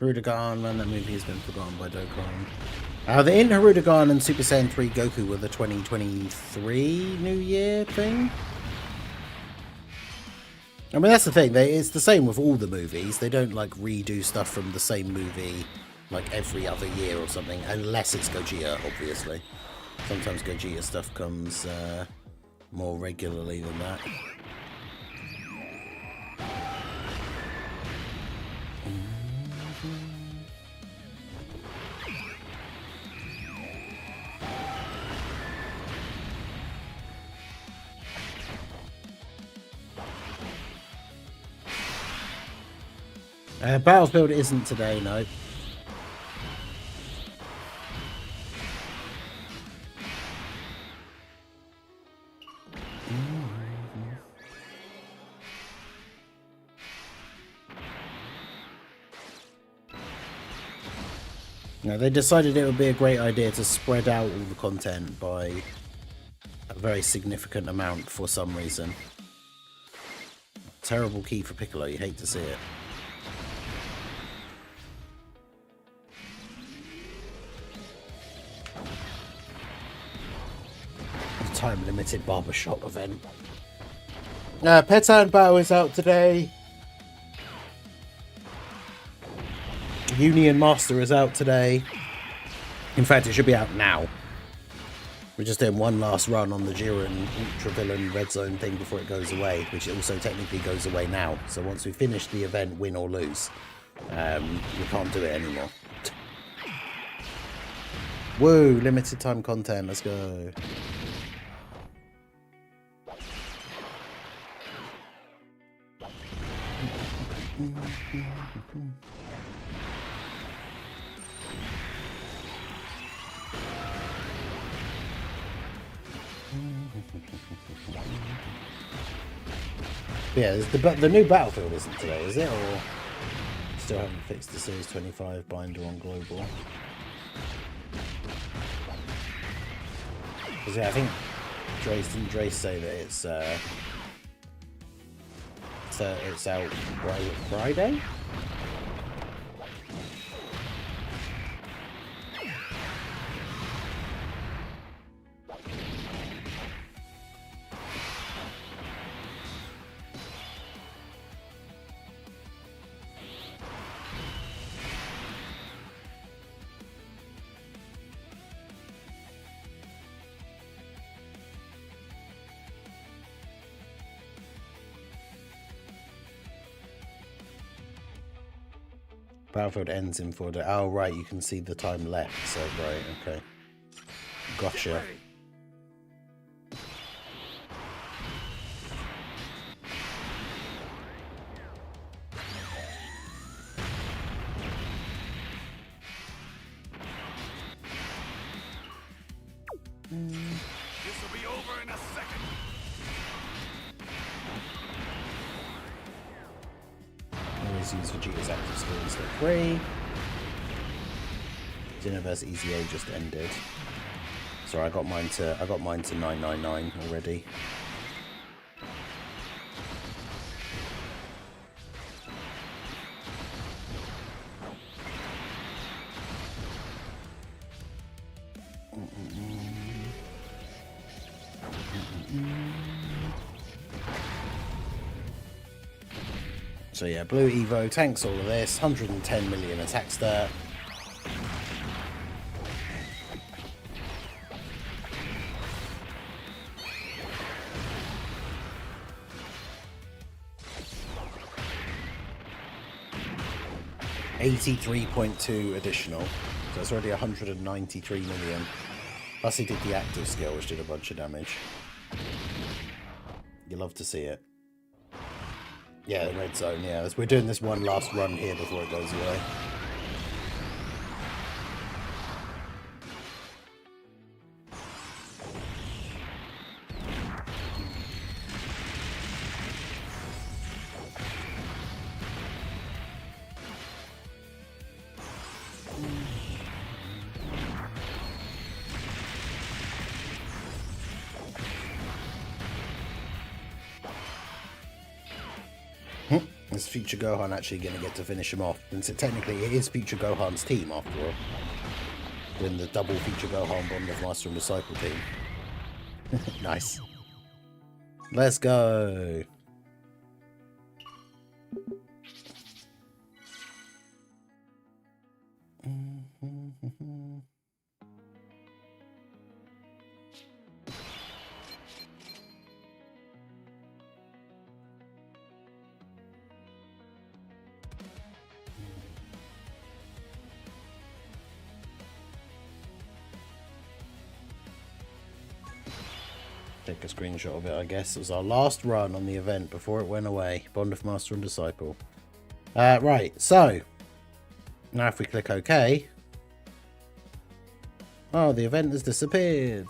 Speaker 1: Hirudegarn, man, that movie has been forgotten by Dokkan. In Hirudegarn and Super Saiyan 3 Goku were the 2023 New Year thing. I mean, that's the thing. It's the same with all the movies. They don't, like, redo stuff from the same movie, like, every other year or something. Unless it's Gogeta, obviously. Sometimes Gogeta stuff comes more regularly than that. Battlefield isn't today, no. No, they decided it would be a great idea to spread out all the content by a very significant amount for some reason. Terrible key for Piccolo, you hate to see it. Time-limited barbershop event. Petan Battle is out today. Union Master is out today. In fact, it should be out now. We're just doing one last run on the Jiren Ultra Villain Red Zone thing before it goes away, which also technically goes away now. So once we finish the event, win or lose, we can't do it anymore. Woo! Limited time content. Let's go. Yeah, the new Battlefield isn't today, is it? Or still haven't fixed the Series 25 binder on global? Because yeah, I think Dre say that it's out Friday. Battlefield ends in 4 days. Oh, right, you can see the time left. So, right, okay. Gotcha.
Speaker 2: This will be over in a second.
Speaker 1: Always use Vegeta's active skill instead 3. Xenoverse EZA just ended. Sorry, I got mine to 999 already. So yeah, Blue Evo tanks all of this. 110 million attack stat. $83.2 additional. So it's already 193 million. Plus he did the active skill, which did a bunch of damage. You love to see it. Yeah, the red zone, yeah. We're doing this one last run here before it goes away. Is Future Gohan actually going to get to finish him off? Since technically it is Future Gohan's team after all. Doing the double Future Gohan Bond of Master and Disciple team. Nice. Let's go. Take a screenshot of it, I guess. It was our last run on the event before it went away. Bond of Master and Disciple. Right, so now if we click OK. Oh, the event has disappeared.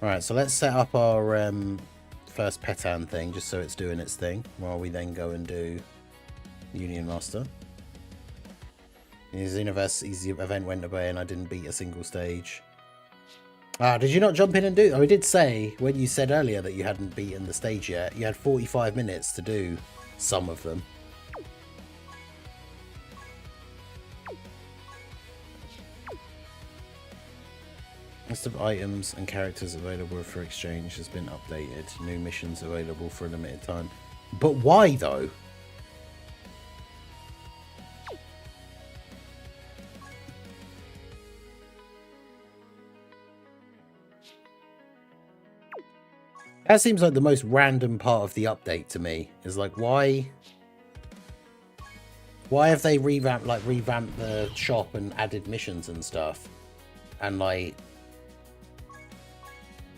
Speaker 1: Alright, so let's set up our first Petan thing, just so it's doing its thing, while we then go and do Union Master. The Xenoverse Easy event went away and I didn't beat a single stage. Ah, did you not jump in and do... Oh, we did say, when you said earlier that you hadn't beaten the stage yet, you had 45 minutes to do some of them. List of items and characters available for exchange has been updated. New missions available for a limited time. But why, though? That seems like the most random part of the update to me. Is like, why have they revamped the shop and added missions and stuff, and like,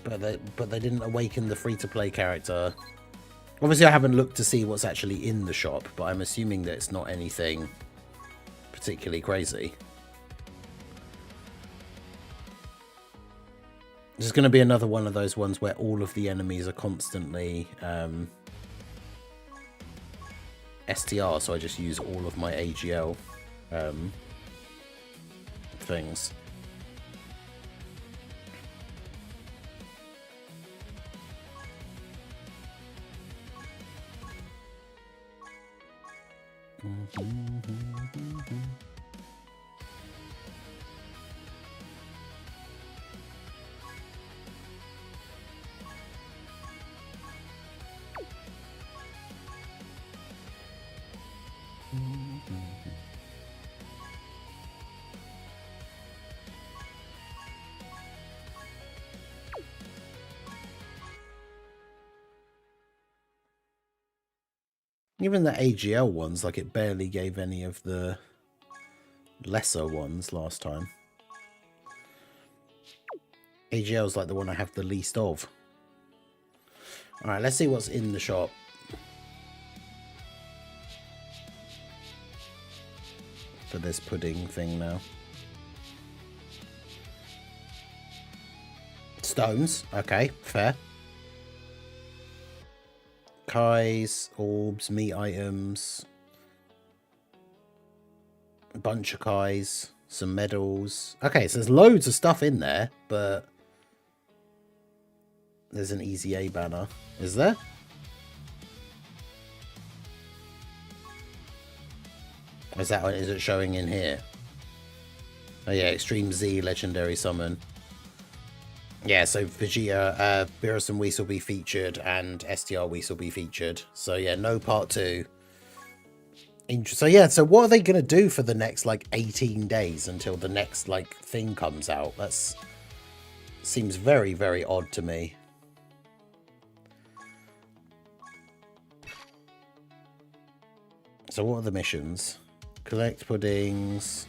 Speaker 1: but they didn't awaken the free-to-play character. Obviously, I haven't looked to see what's actually in the shop, but I'm assuming that it's not anything particularly crazy. This is going to be another one of those ones where all of the enemies are constantly STR, so I just use all of my AGL things. Even the AGL ones, like, it barely gave any of the lesser ones last time. AGL is like the one I have the least of. Alright, let's see what's in the shop. For this pudding thing now. Stones. Okay, fair. Kais, orbs, meat items. A bunch of Kais. Some medals. Okay, so there's loads of stuff in there, but... There's an Easy A banner. Is there? Is it showing in here? Oh yeah, Extreme Z Legendary Summon. Yeah, so Vegeta, Beerus and Whis will be featured, and STR Whis will be featured. So yeah, no part 2. So yeah, so what are they going to do for the next, like, 18 days until the next, like, thing comes out? That's... Seems very, very odd to me. So what are the missions? Collect puddings.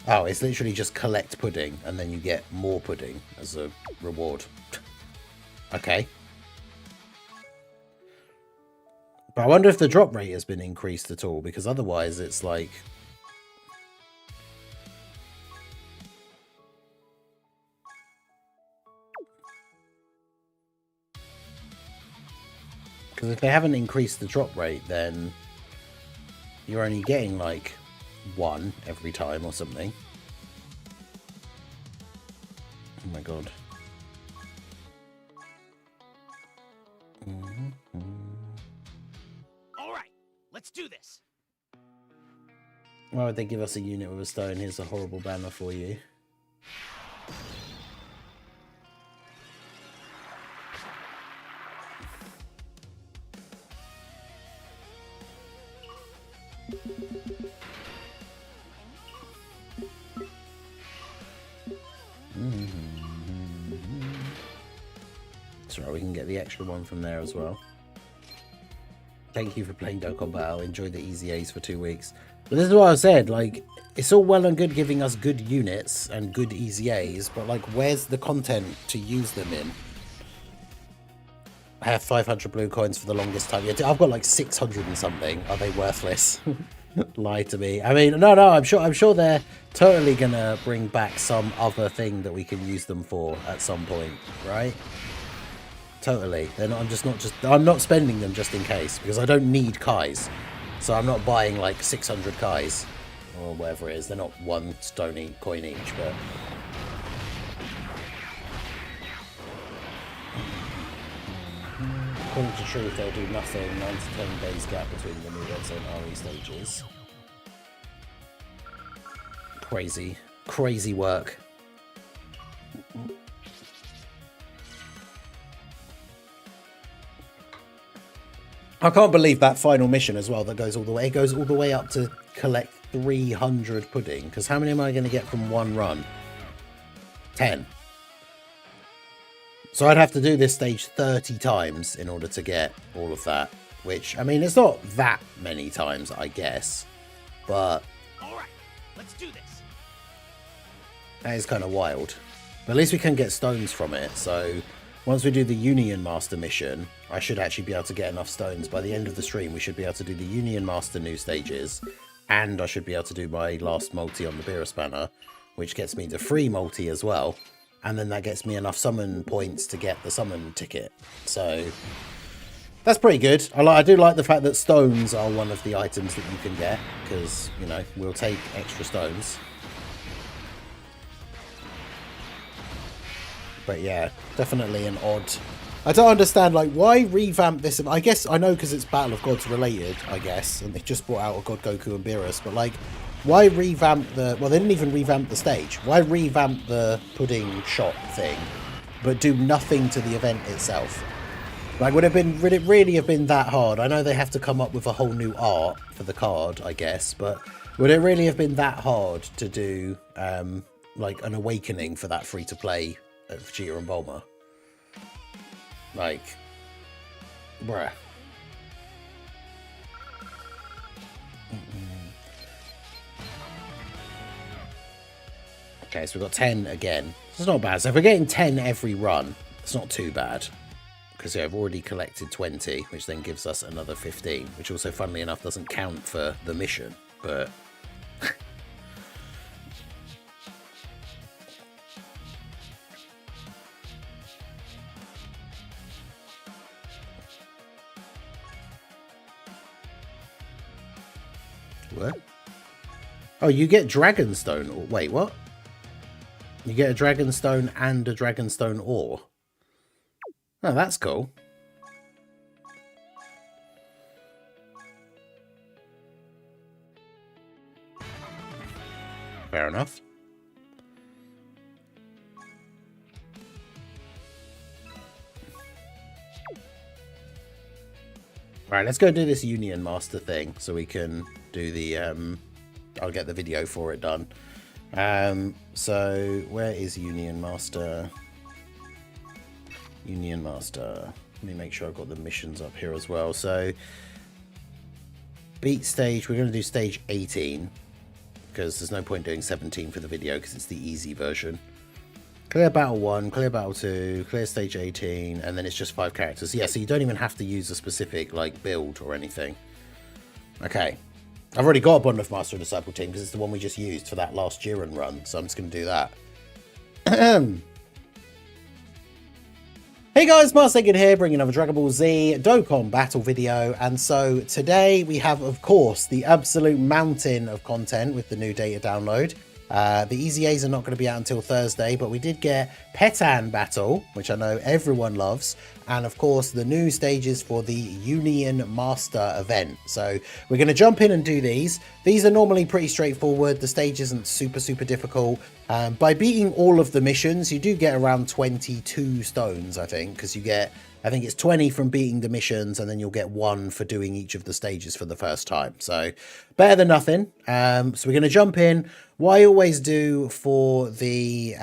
Speaker 1: Oh, it's literally just collect pudding, and then you get more pudding as a reward. Okay. But I wonder if the drop rate has been increased at all, because otherwise it's like... Because if they haven't increased the drop rate, then you're only getting like 1 every time or something. Oh my god.
Speaker 2: All right, let's do this.
Speaker 1: Why would they give us a unit with a stone? Here's a horrible banner for you. That's right, we can get the extra one from there as well. Thank you for playing Dokkan Battle. Enjoy the easy A's for 2 weeks. But this is what I said, like, it's all well and good giving us good units and good easy A's, but like, where's the content to use them in? I have 500 blue coins for the longest time. Yeah, I've got like 600 and something. Are they worthless? Lie to me. I mean, no, I'm sure they're totally gonna bring back some other thing that we can use them for at some point, right? Totally. They're not. I'm not spending them just in case, because I don't need Kais, so I'm not buying like 600 Kais or whatever it is. They're not one stony coin each, but. According to truth, they'll do nothing. 9 to 10 days gap between the new red zone RE stages. Crazy work. I can't believe that final mission as well that goes all the way. It goes all the way up to collect 300 pudding. Because how many am I going to get from one run? 10. So I'd have to do this stage 30 times in order to get all of that. Which, I mean, it's not that many times, I guess. But...
Speaker 2: Alright, let's do this.
Speaker 1: That is kind of wild. But at least we can get stones from it, so... Once we do the Union Master mission, I should actually be able to get enough stones. By the end of the stream, we should be able to do the Union Master new stages. And I should be able to do my last multi on the Beerus banner, which gets me the free multi as well. And then that gets me enough summon points to get the summon ticket. So, that's pretty good. I do like the fact that stones are one of the items that you can get. Because, you know, we'll take extra stones. But yeah, definitely an odd... I don't understand, like, why revamp this? I guess, I know because it's Battle of Gods related, I guess, and they just brought out a God Goku and Beerus, but like, why revamp the... Well, they didn't even revamp the stage. Why revamp the pudding shop thing, but do nothing to the event itself? Like, would it really have been that hard? I know they have to come up with a whole new art for the card, I guess, but would it really have been that hard to do, like, an awakening for that free-to-play Vegeta and Bulma? Like, bruh. Okay, so we've got 10 again. It's not bad. So if we're getting 10 every run, it's not too bad. Because yeah, I've already collected 20, which then gives us another 15, which also, funnily enough, doesn't count for the mission, but... What? Oh, you get Dragonstone. Wait, what? You get a Dragonstone and a Dragonstone ore. Oh, that's cool. Fair enough. Right, let's go do this Union Master thing so we can do the, I'll get the video for it done. So where is Union Master? Union Master. Let me make sure I've got the missions up here as well. So beat stage, we're going to do stage 18 because there's no point doing 17 for the video because it's the easy version. Clear battle 1, clear battle 2, clear stage 18, and then it's just 5 characters. Yeah, so you don't even have to use a specific like build or anything. Okay. I've already got a Bond of Master and Disciple team because it's the one we just used for that last Jiren run, so I'm just going to do that. Hey guys, Marsegan here, bringing another Dragon Ball Z Dokkan Battle video, and so today we have, of course, the absolute mountain of content with the new data download. The Easy A's are not going to be out until Thursday, but we did get Petan Battle, which I know everyone loves, and of course the new stages for the Union Master event. So we're going to jump in and do these. These are normally pretty straightforward. The stage isn't super difficult. By beating all of the missions, you do get around 22 stones, I think, because you get, I think it's 20 from beating the missions, and then you'll get 1 for doing each of the stages for the first time. So better than nothing. So we're going to jump in. What I always do for the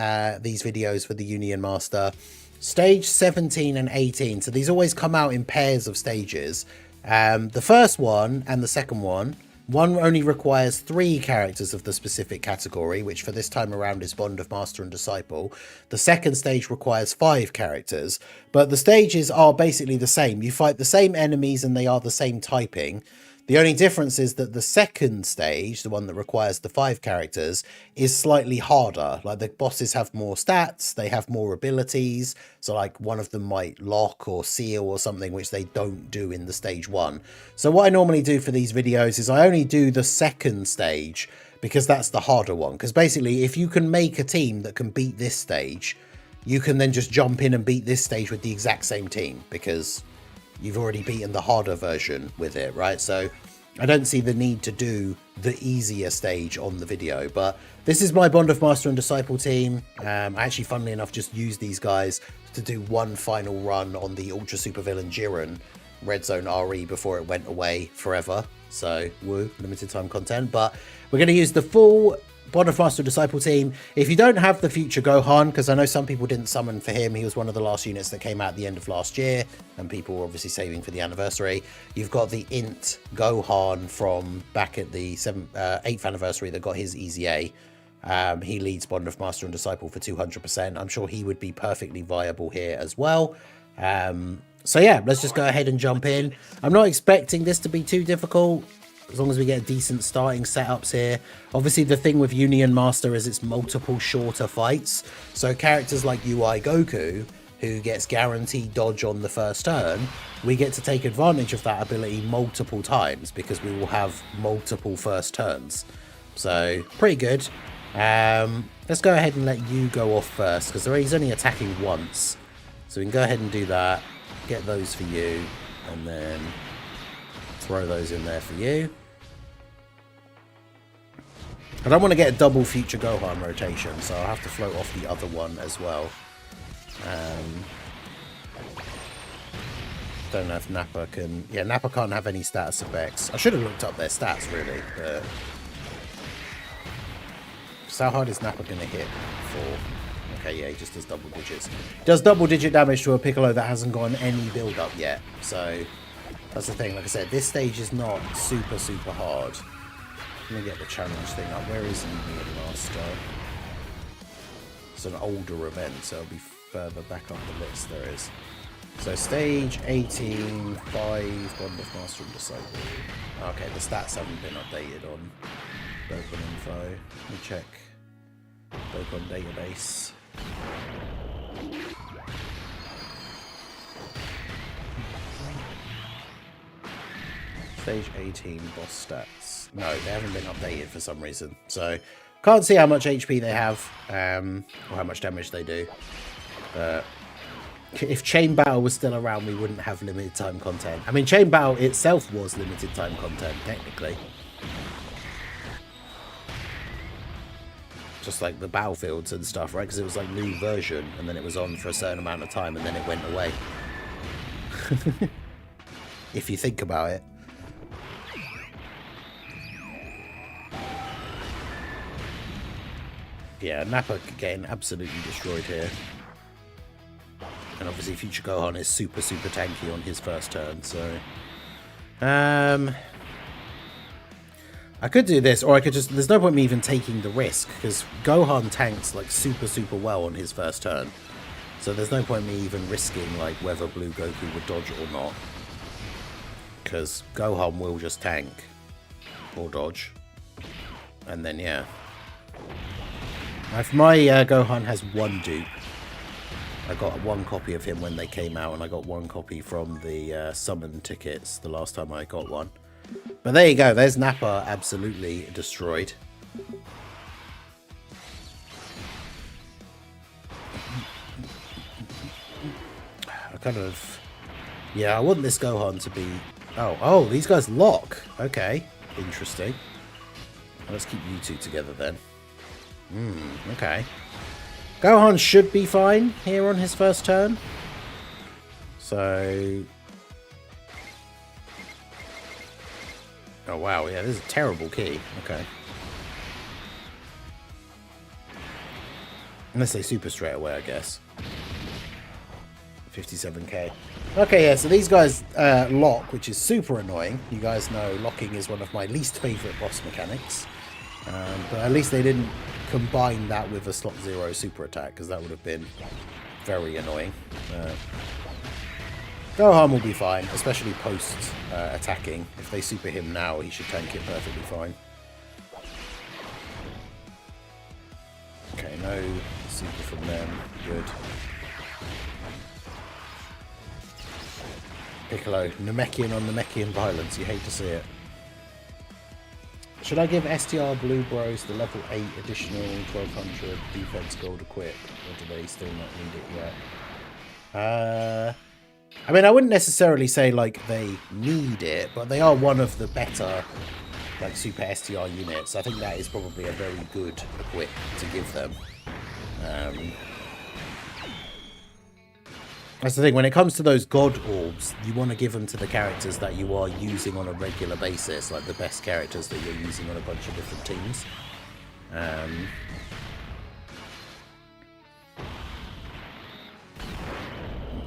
Speaker 1: these videos for the Union Master, stage 17 and 18. So these always come out in pairs of stages. The first one and the second one only requires 3 characters of the specific category, which for this time around is Bond of Master and Disciple. The second stage requires 5 characters, but the stages are basically the same. You fight the same enemies and they are the same typing. The only difference is that the second stage, the one that requires the 5 characters, is slightly harder. Like the bosses have more stats, they have more abilities. So like one of them might lock or seal or something, which they don't do in the stage 1. So what I normally do for these videos is I only do the second stage because that's the harder one. Because basically if you can make a team that can beat this stage, you can then just jump in and beat this stage with the exact same team because you've already beaten the harder version with it, right? So I don't see the need to do the easier stage on the video, but this is my Bond of Master and Disciple team. I actually, funnily enough, just used these guys to do one final run on the Ultra Super Villain Jiren Red Zone RE before it went away forever. So, woo, limited time content. But we're going to use the full Bond of Master and Disciple team. If you don't have the future Gohan, because I know some people didn't summon for him, he was one of the last units that came out at the end of last year, and people were obviously saving for the anniversary. You've got the Int Gohan from back at the 8th anniversary that got his Easy A. He leads Bond of Master and Disciple for 200%. I'm sure he would be perfectly viable here as well. So yeah, let's just go ahead and jump in. I'm not expecting this to be too difficult, as long as we get decent starting setups here. Obviously, the thing with Union Master is it's multiple shorter fights. So characters like UI Goku, who gets guaranteed dodge on the first turn, we get to take advantage of that ability multiple times because we will have multiple first turns. So, pretty good. Let's go ahead and let you go off first because he's only attacking once. So we can go ahead and do that. Get those for you. And then throw those in there for you. I don't want to get a double future Gohan rotation, so I'll have to float off the other one as well. Don't know if Nappa can... Yeah, Nappa can't have any status effects. I should have looked up their stats, really. But... So how hard is Nappa going to hit for... Okay, yeah, he just does double digits. Does double digit damage to a Piccolo that hasn't gotten any build up yet. So... That's the thing, like I said, this stage is not super hard. Let me get the challenge thing up. Where is Union Master? It's an older event, so it'll be further back up the list. There is. So stage 18, 5, Bond of Master and Disciple. Okay, the stats haven't been updated on Dokkan info. Let me check Dokkan database. Stage 18 boss stats. No, they haven't been updated for some reason. So, can't see how much HP they have, or how much damage they do. If Chain Battle was still around, we wouldn't have limited time content. I mean, Chain Battle itself was limited time content, technically. Just like the battlefields and stuff, right? Because it was like new version, and then it was on for a certain amount of time, and then it went away. If you think about it. Yeah, Nappa getting absolutely destroyed here. And obviously Future Gohan is super tanky on his first turn, so... I could do this, or I could just... There's no point me even taking the risk, because Gohan tanks, like, super well on his first turn. So there's no point me even risking, like, whether Blue Goku would dodge or not. Because Gohan will just tank. Or dodge. And then, yeah. If my Gohan has one dupe, I got one copy of him when they came out, and I got one copy from the summon tickets the last time I got one. But there you go, there's Nappa absolutely destroyed. I kind of... Yeah, I want this Gohan to be... Oh, these guys lock. Okay, interesting. Let's keep you two together then. Okay. Gohan should be fine here on his first turn. So... Oh, wow. Yeah, this is a terrible key. Okay. Unless they super straight away, I guess. 57k. Okay, yeah, so these guys lock, which is super annoying. You guys know locking is one of my least favourite boss mechanics. But at least they didn't combine that with a slot 0 super attack, because that would have been very annoying. Gohan will be fine, especially post attacking. If they super him now, he should tank it perfectly fine. Okay, no super from them. Good. Piccolo, Namekian on Namekian violence. You hate to see it. Should I give STR Blue Bros the level 8 additional 1200 defense gold equip? Or do they still not need it yet? I mean, I wouldn't necessarily say, like, they need it, but they are one of the better, like, super STR units. I think that is probably a very good equip to give them. That's the thing, when it comes to those god orbs, you want to give them to the characters that you are using on a regular basis, like the best characters that you're using on a bunch of different teams.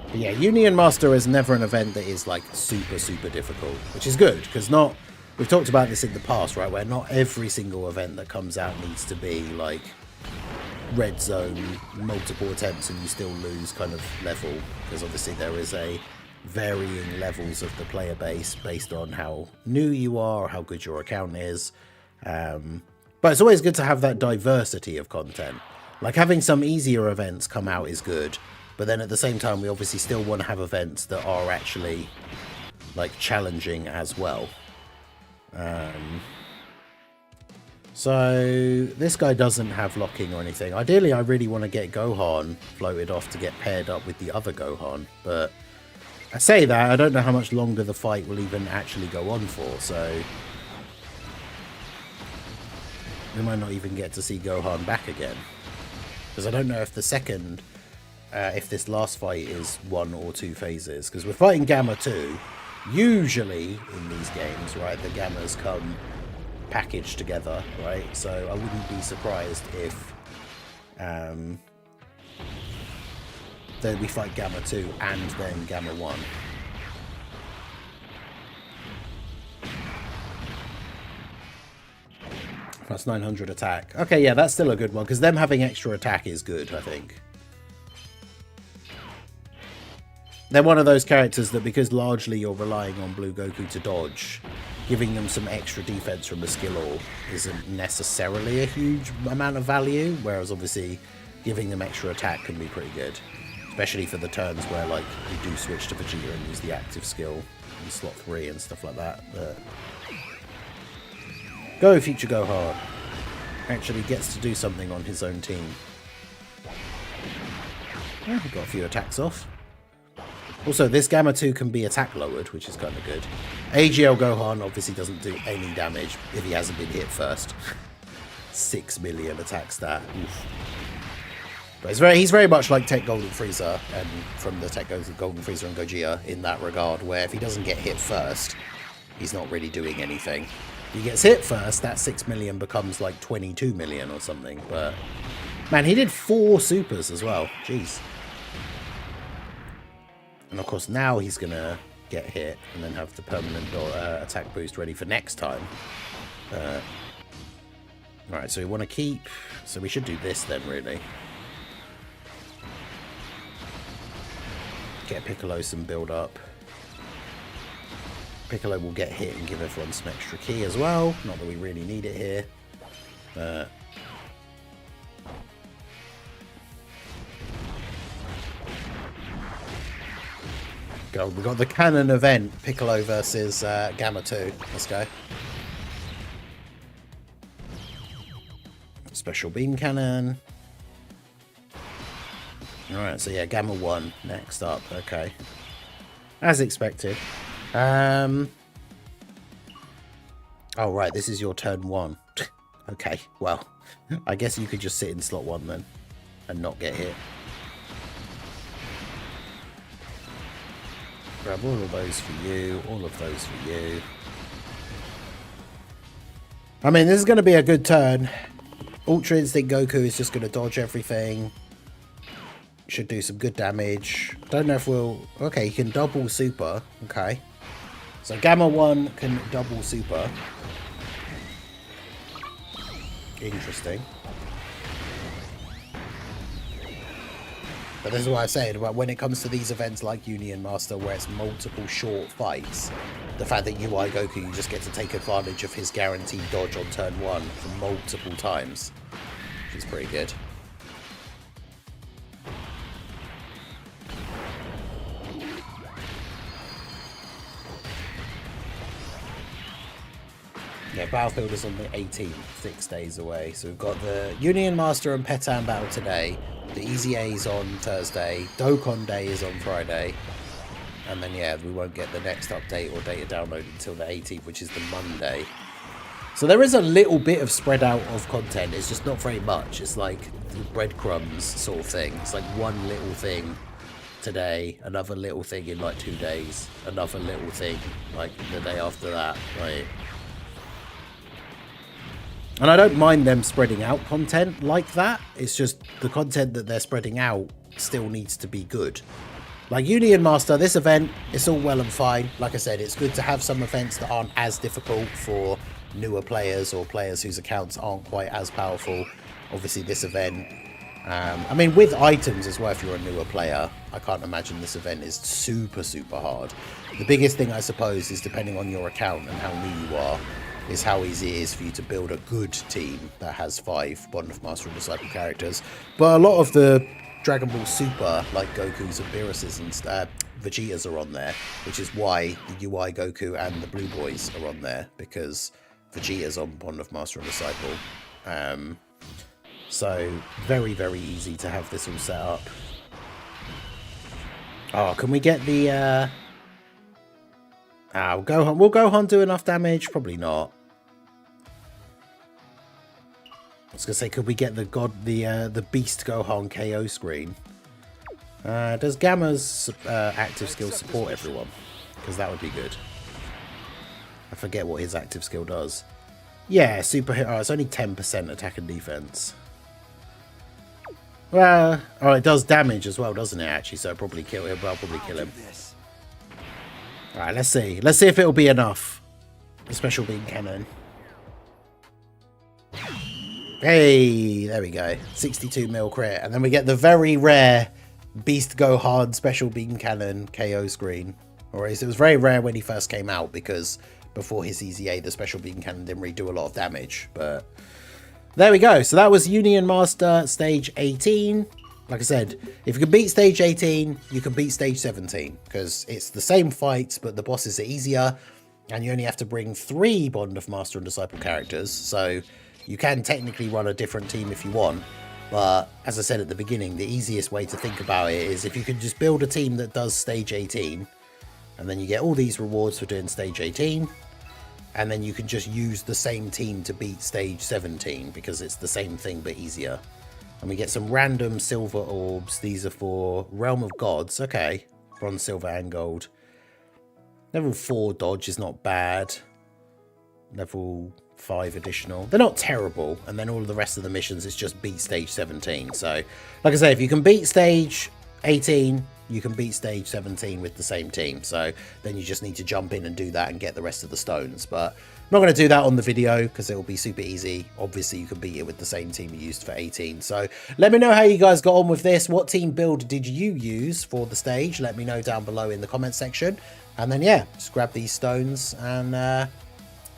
Speaker 1: But yeah, Union Master is never an event that is like super, super difficult, which is good, because we've talked about this in the past, right, where not every single event that comes out needs to be like red zone, multiple attempts and you still lose kind of level, because obviously there is a varying levels of the player base based on how new you are, or how good your account is. But it's always good to have that diversity of content. Like having some easier events come out is good, but then at the same time we obviously still want to have events that are actually like challenging as well. So this guy doesn't have locking or anything. Ideally, I really want to get Gohan floated off to get paired up with the other Gohan. But I say that, I don't know how much longer the fight will even actually go on for. So we might not even get to see Gohan back again. Because I don't know if the second, if this last fight is 1 or 2 phases. Because we're fighting Gamma 2. Usually in these games, right, the Gammas come packaged together, right? So I wouldn't be surprised if then we fight Gamma 2 and then Gamma 1. Plus 900 attack. Okay, yeah, that's still a good one, because them having extra attack is good, I think. They're one of those characters that, because largely you're relying on Blue Goku to dodge, giving them some extra defense from the skill orb isn't necessarily a huge amount of value, whereas obviously giving them extra attack can be pretty good, especially for the turns where like you do switch to Vegeta and use the active skill in slot 3 and stuff like that. But go Future Gohan actually gets to do something on his own team. Yeah, he got a few attacks off. Also, this Gamma 2 can be attack lowered, which is kind of good. AGL Gohan obviously doesn't do any damage if he hasn't been hit first. 6 million attack stat. Oof. But he's very much like Tech Golden Frieza, and from the Tech Golden Frieza and Gogeta in that regard, where if he doesn't get hit first, he's not really doing anything. If he gets hit first, that 6 million becomes like 22 million or something. But man, he did 4 supers as well. Jeez. And of course now he's going to get hit and then have the permanent attack boost ready for next time. Alright, so we want to keep... So we should do this then, really. Get Piccolo some build up. Piccolo will get hit and give everyone some extra ki as well. Not that we really need it here. Go, we've got the canon event, Piccolo versus Gamma 2. Let's go. Special beam cannon. Alright, so yeah, Gamma 1 next up. Okay. As expected. Oh, right, this is your turn 1. Okay, well, I guess you could just sit in slot 1 then and not get hit. Grab all of those for you, all of those for you. I mean, this is going to be a good turn. Ultra Instinct Goku is just going to dodge everything. Should do some good damage. Don't know if we'll... Okay, he can double super. Okay. So Gamma 1 can double super. Interesting. But this is what I said about when it comes to these events like Union Master, where it's multiple short fights, the fact that UI Goku, you just get to take advantage of his guaranteed dodge on turn 1 for multiple times, which is pretty good. Yeah, Battlefield is on the 18th, 6 days away. So we've got the Union Master and Petan battle today. The Easy A is on Thursday. Dokkan Day is on Friday. And then, yeah, we won't get the next update or data download until the 18th, which is the Monday. So there is a little bit of spread out of content. It's just not very much. It's like breadcrumbs sort of thing. It's like one little thing today, another little thing in like 2 days, another little thing like the day after that, right? And I don't mind them spreading out content like that. It's just the content that they're spreading out still needs to be good. Like Union Master, this event, it's all well and fine. Like I said, it's good to have some events that aren't as difficult for newer players or players whose accounts aren't quite as powerful. Obviously, this event, I mean, with items as well, if you're a newer player, I can't imagine this event is super, super hard. The biggest thing, I suppose, is depending on your account and how new you are, is how easy it is for you to build a good team that has 5 Bond of Master and Disciple characters. But a lot of the Dragon Ball Super, like Goku's and Beerus's and Vegeta's are on there, which is why the UI Goku and the Blue Boys are on there, because Vegeta's on Bond of Master and Disciple. So very, very easy to have this all set up. Oh, can we get the... will Gohan do enough damage? Probably not. I was gonna say, could we get the Beast Gohan KO screen? Does Gamma's active skill support everyone? Because that would be good. I forget what his active skill does. Yeah, super hit. Oh, it's only 10% attack and defense. Well, oh, it does damage as well, doesn't it? Actually, so I'll probably kill him. I'll probably kill him. All right, let's see. Let's see if it'll be enough. The special beam cannon. Hey, there we go. 62 mil crit. And then we get the very rare Beast Gohan special beam cannon KO screen. Or it was very rare when he first came out, because before his Easy A, the special beam cannon didn't really do a lot of damage. But there we go. So that was Union Master Stage 18. Like I said, if you can beat Stage 18, you can beat Stage 17. Because it's the same fights, but the bosses are easier. And you only have to bring 3 Bond of Master and Disciple characters. So you can technically run a different team if you want, but as I said at the beginning, the easiest way to think about it is if you can just build a team that does Stage 18, and then you get all these rewards for doing Stage 18, and then you can just use the same team to beat Stage 17, because it's the same thing but easier. And we get some random silver orbs. These are for Realm of Gods. Okay, bronze, silver, and gold. Level 4 dodge is not bad. Level 5 additional. They're not terrible. And then all of the rest of the missions is just beat Stage 17. So, like I say, if you can beat Stage 18, you can beat Stage 17 with the same team. So then you just need to jump in and do that and get the rest of the stones. But I'm not going to do that on the video because it will be super easy. Obviously, you can beat it with the same team you used for 18. So let me know how you guys got on with this. What team build did you use for the stage? Let me know down below in the comment section. And then, yeah, just grab these stones and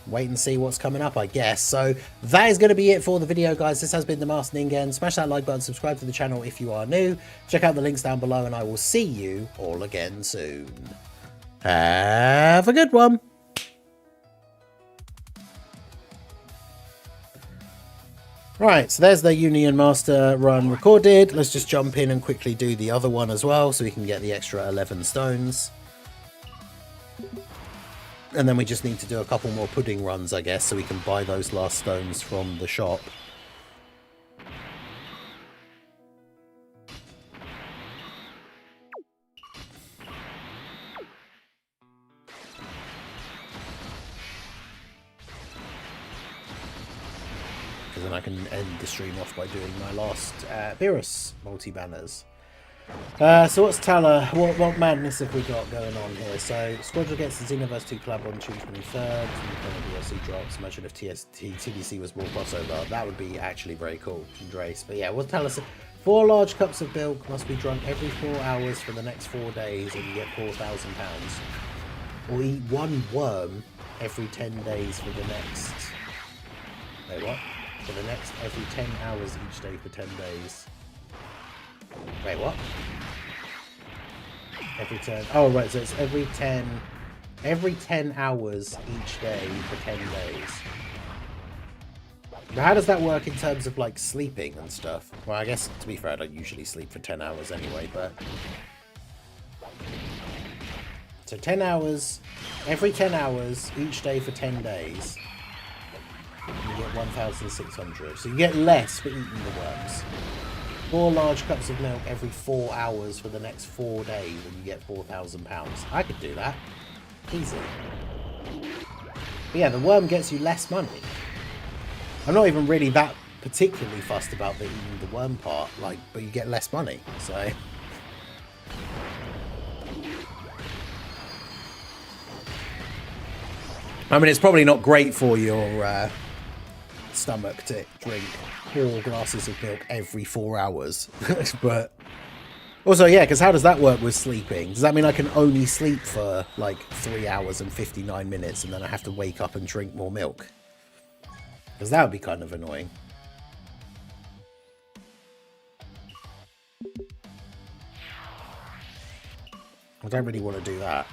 Speaker 1: wait and see what's coming up, I guess. So that is going to be it for the video, guys. This has been the Master Ningen. Smash that like button, subscribe to the channel if you are new. Check out the links down below, and I will see you all again soon. Have a good one. Right, so there's the Union Master run recorded. Let's just jump in and quickly do the other one as well, so we can get the extra 11 stones. And then we just need to do a couple more pudding runs, I guess, so we can buy those last stones from the shop. Because then I can end the stream off by doing my last Beerus multi-banners. So what's Tala? What madness have we got going on here? So Squadron gets the Xenoverse 2 collab on June 23rd. DLC drops. Imagine if TDC was more crossover. That would be actually very cool from Drace. But yeah, what's Tala? 4 large cups of milk must be drunk every 4 hours for the next 4 days and you get £4,000. Or eat 1 worm every 10 days for the next... Wait, what? For the next every 10 hours each day for 10 days. Wait, what? Every 10... Oh, right, so it's every 10 hours each day for 10 days. Now, how does that work in terms of, like, sleeping and stuff? Well, I guess, to be fair, I don't usually sleep for 10 hours anyway, but... So 10 hours, every 10 hours each day for 10 days. You get 1,600. So you get less for eating the worms. 4 large cups of milk every 4 hours for the next 4 days and you get £4,000. I could do that. Easy. But yeah, the worm gets you less money. I'm not even really that particularly fussed about the eating the worm part, like, but you get less money, so... I mean, it's probably not great for your stomach to drink 4 glasses of milk every 4 hours. But also, yeah, because how does that work with sleeping? Does that mean I can only sleep for like 3 hours and 59 minutes and then I have to wake up and drink more milk? Because that would be kind of annoying. I don't really want to do that.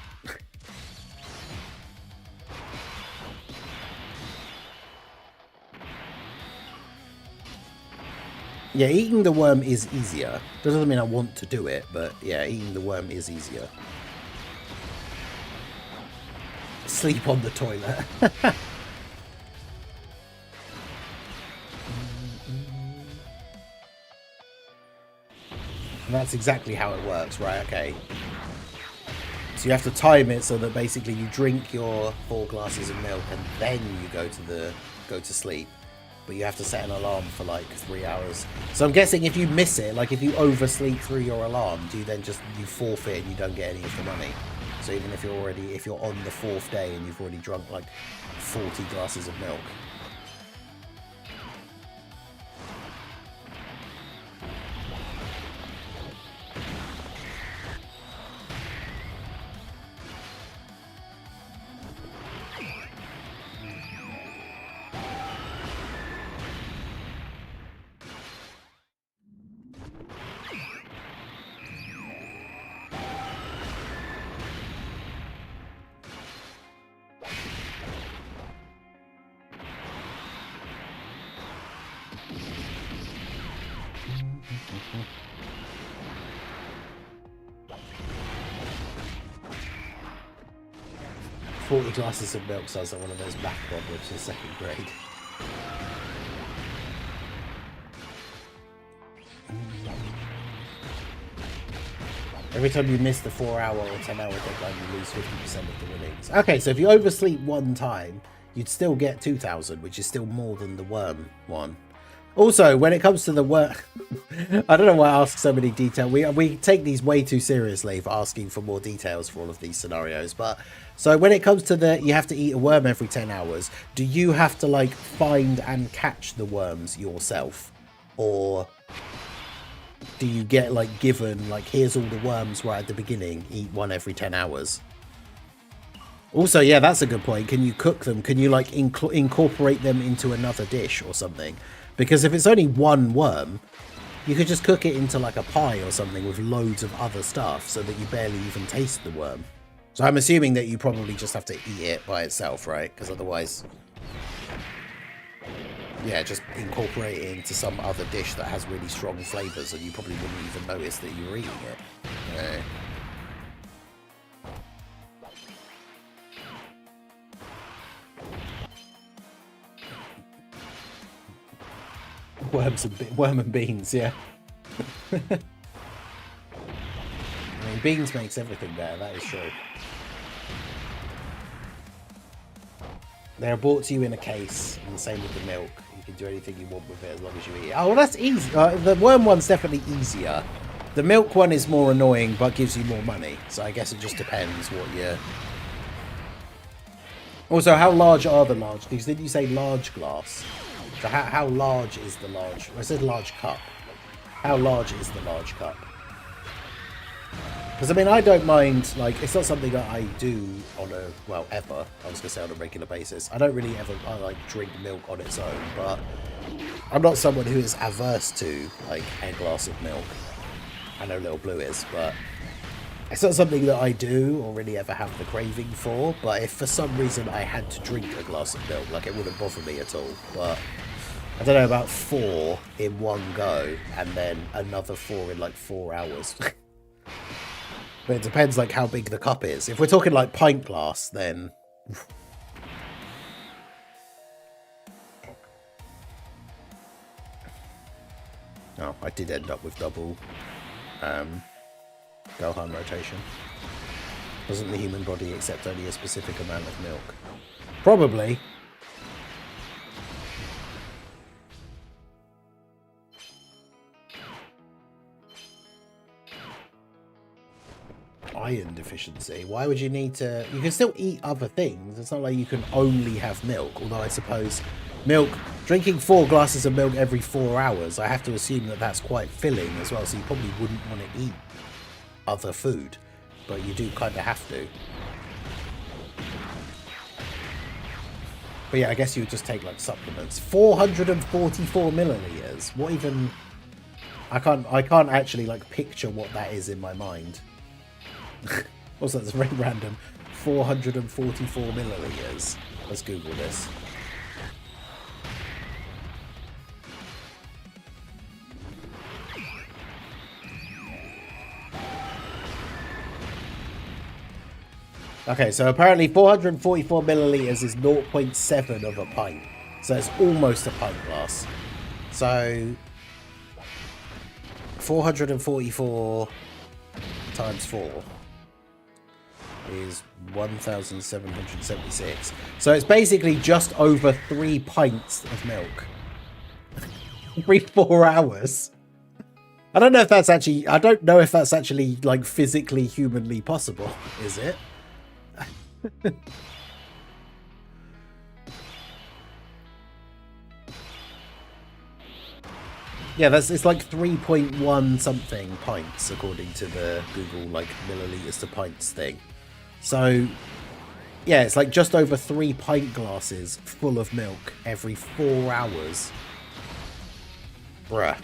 Speaker 1: Yeah, eating the worm is easier. Doesn't mean I want to do it, but yeah, eating the worm is easier. Sleep on the toilet. And that's exactly how it works, right? Okay. So you have to time it so that basically you drink your 4 glasses of milk and then you go to sleep. But you have to set an alarm for like 3 hours. So I'm guessing if you miss it, like if you oversleep through your alarm, do you then just you forfeit and you don't get any of the money? So even if you're on the 4th day and you've already drunk like 40 glasses of milk. "40 glasses of milk" sounds like one of those math problems in 2nd grade. Every time you miss the 4-hour or 10-hour deadline, you lose 50% of the winnings. Okay, so if you oversleep 1 time, you'd still get 2,000, which is still more than the worm one. Also, when it comes to the worm... I don't know why I ask so many details. We take these way too seriously for asking for more details for all of these scenarios. But so when it comes to the... You have to eat a worm every 10 hours. Do you have to, like, find and catch the worms yourself? Or... do you get, like, given, like, here's all the worms right at the beginning, eat 1 every 10 hours? Also, yeah, that's a good point. Can you cook them? Can you, like, incorporate them into another dish or something? Because if it's only 1 worm, you could just cook it into, like, a pie or something with loads of other stuff so that you barely even taste the worm. So I'm assuming that you probably just have to eat it by itself, right? Because otherwise... Yeah, just incorporate it into some other dish that has really strong flavours and you probably wouldn't even notice that you were eating it. Yeah. Worm and beans, yeah. I mean, beans makes everything better, that is true. They're brought to you in a case, and the same with the milk. You can do anything you want with it as long as you eat it. Oh, well, that's easy. The worm one's definitely easier. The milk one is more annoying, but gives you more money. So I guess it just depends what you're... Also, how large are the large? Because didn't you say large glass? So how large is the large? I said large cup. How large is the large cup? Because, I mean, I don't mind, like, it's not something that I do on a, well, ever. I was going to say on a regular basis. I don't really ever, like, drink milk on its own, but I'm not someone who is averse to, like, a glass of milk. I know Little Blue is, but it's not something that I do or really ever have the craving for. But if for some reason I had to drink a glass of milk, like, it wouldn't bother me at all. But I don't know, about 4 in one go, and then another 4 in, like, 4 hours. But it depends, like, how big the cup is. If we're talking, like, pint glass, then... Oh, I did end up with double Gohan rotation. Doesn't the human body accept only a specific amount of milk? Probably. Iron deficiency. Why would you need to... You can still eat other things. It's not like you can only have milk. Although I suppose milk... Drinking 4 glasses of milk every 4 hours, I have to assume that that's quite filling as well. So you probably wouldn't want to eat other food. But you do kind of have to. But yeah, I guess you would just take, like, supplements. 444 milliliters. What even... I can't actually, like, picture what that is in my mind. Also, that's very random. 444 milliliters. Let's Google this. Okay, so apparently 444 milliliters is 0.7 of a pint. So it's almost a pint glass. So 444 times 4 is 1,776. So it's basically just over 3 pints of milk every 4 hours. I don't know if that's actually, like, physically, humanly possible, is it? Yeah, it's like 3.1 something pints according to the Google, like, milliliters to pints thing. So yeah, it's like just over 3 pint glasses full of milk every 4 hours. Bruh.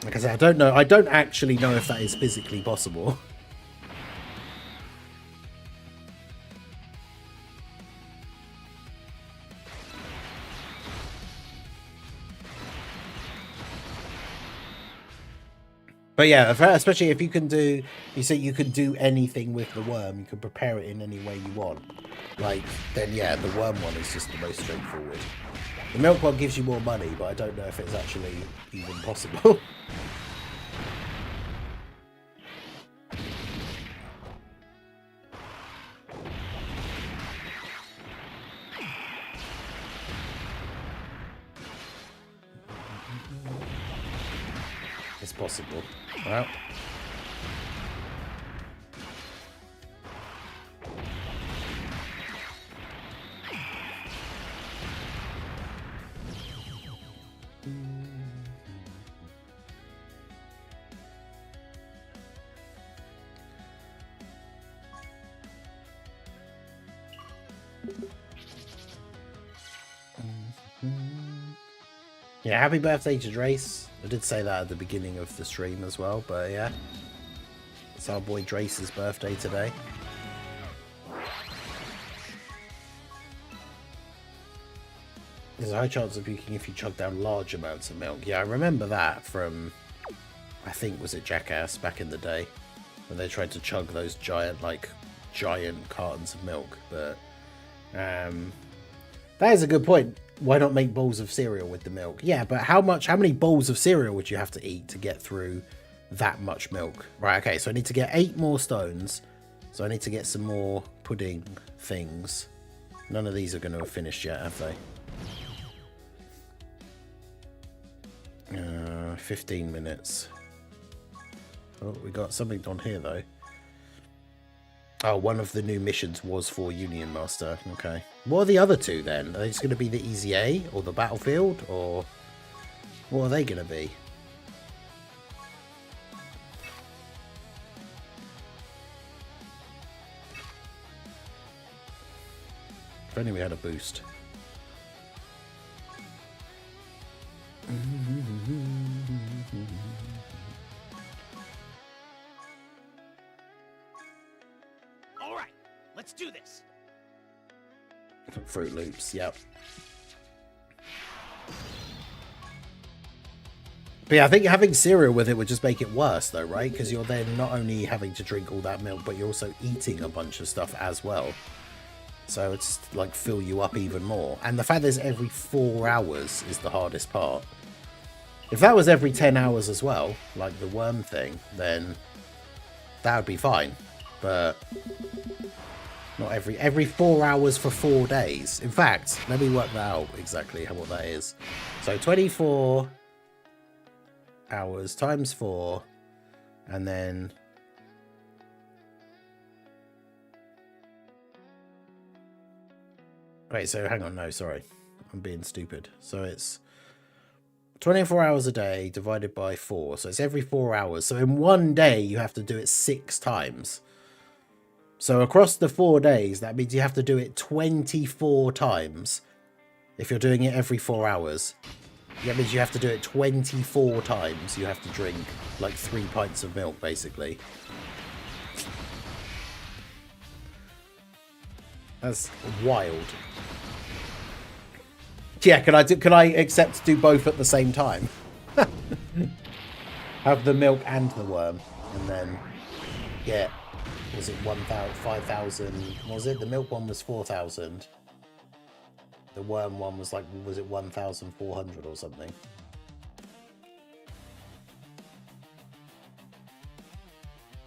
Speaker 1: Like I said, I don't know. I don't actually know if that is physically possible. But yeah, especially if you can do... You say you can do anything with the worm. You can prepare it in any way you want. Like, then yeah, the worm one is just the most straightforward. The milk one gives you more money, but I don't know if it's actually even possible. It's possible. Well... Yeah, happy birthday to Drace. I did say that at the beginning of the stream as well, but yeah. It's our boy Drace's birthday today. There's a high chance of puking if you chug down large amounts of milk. Yeah, I remember that from, I think, was it Jackass back in the day? When they tried to chug those giant cartons of milk. But that is a good point. Why not make bowls of cereal with the milk? Yeah, but how many bowls of cereal would you have to eat to get through that much milk? Right, okay, so I need to get 8 more stones. So I need to get some more pudding things. None of these are going to have finished yet, have they? 15 minutes. Oh, we got something on here, though. Oh, one of the new missions was for Union Master. Okay. What are the other two, then? Are they just going to be the Easy A or the Battlefield? Or what are they going to be? If only we had a boost.
Speaker 2: All right, let's do this.
Speaker 1: Fruit Loops, yep. But yeah, I think having cereal with it would just make it worse, though, right? Because you're then not only having to drink all that milk, but you're also eating a bunch of stuff as well. So it's like fill you up even more. And the fact that it's every 4 hours is the hardest part. If that was every 10 hours as well, like the worm thing, then that would be fine. But not every 4 hours for 4 days. In fact, let me work that out exactly what that is. So 24 hours times 4, and then wait, so hang on, no, sorry, I'm being stupid. So it's 24 hours a day divided by 4, so it's every 4 hours. So in one day you have to do it 6 times. So across the 4 days, that means you have to do it 24 times. If you're doing it every 4 hours, that means you have to do it 24 times. You have to drink like 3 pints of milk, basically. That's wild. Yeah, can I accept to do both at the same time? Have the milk and the worm, and then get, was it 1,000, 5,000? Was it? The milk one was 4,000. The worm one was like, was it 1,400 or something?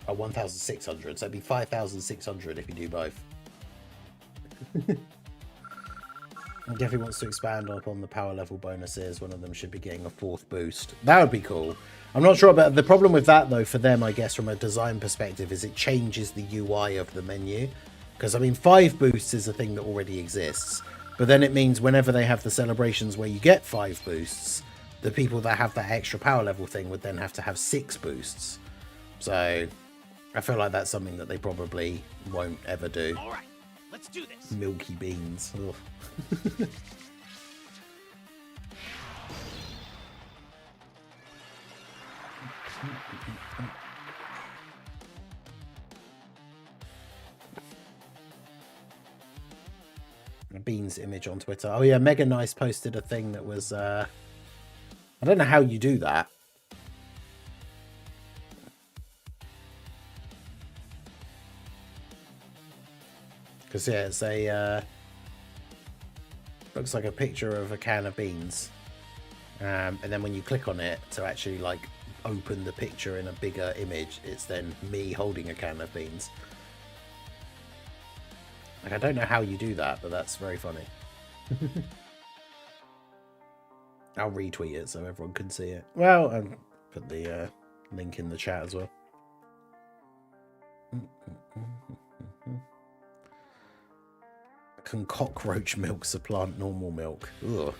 Speaker 1: Oh, 1,600. So it'd be 5,600 if you do both. He definitely wants to expand upon the power level bonuses. One of them should be getting a 4th boost. That would be cool. I'm not sure about the problem with that, though, for them, I guess, from a design perspective, is it changes the UI of the menu. Because, I mean, 5 boosts is a thing that already exists. But then it means whenever they have the celebrations where you get 5 boosts, the people that have that extra power level thing would then have to have 6 boosts. So I feel like that's something that they probably won't ever do.
Speaker 2: All right, let's do this.
Speaker 1: Milky beans. Beans image on Twitter. Oh yeah, Mega Nice posted a thing that was I don't know how you do that. Because yeah, it's a looks like a picture of a can of beans, and then when you click on it to actually like open the picture in a bigger image, it's then me holding a can of beans. Like, I don't know how you do that, but that's very funny. I'll retweet it so everyone can see it. Well, and put the link in the chat as well. Can cockroach milk supplant normal milk? Ugh.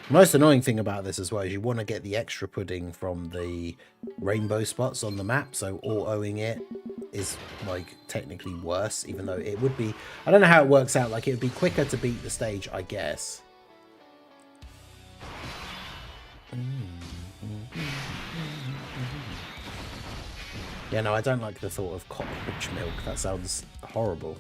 Speaker 1: The most annoying thing about this as well is you want to get the extra pudding from the rainbow spots on the map, so auto-ing it is like technically worse, even though it would be, I don't know how it works out, like it would be quicker to beat the stage, I guess. Yeah, no, I don't like the thought of cockroach milk. That sounds horrible.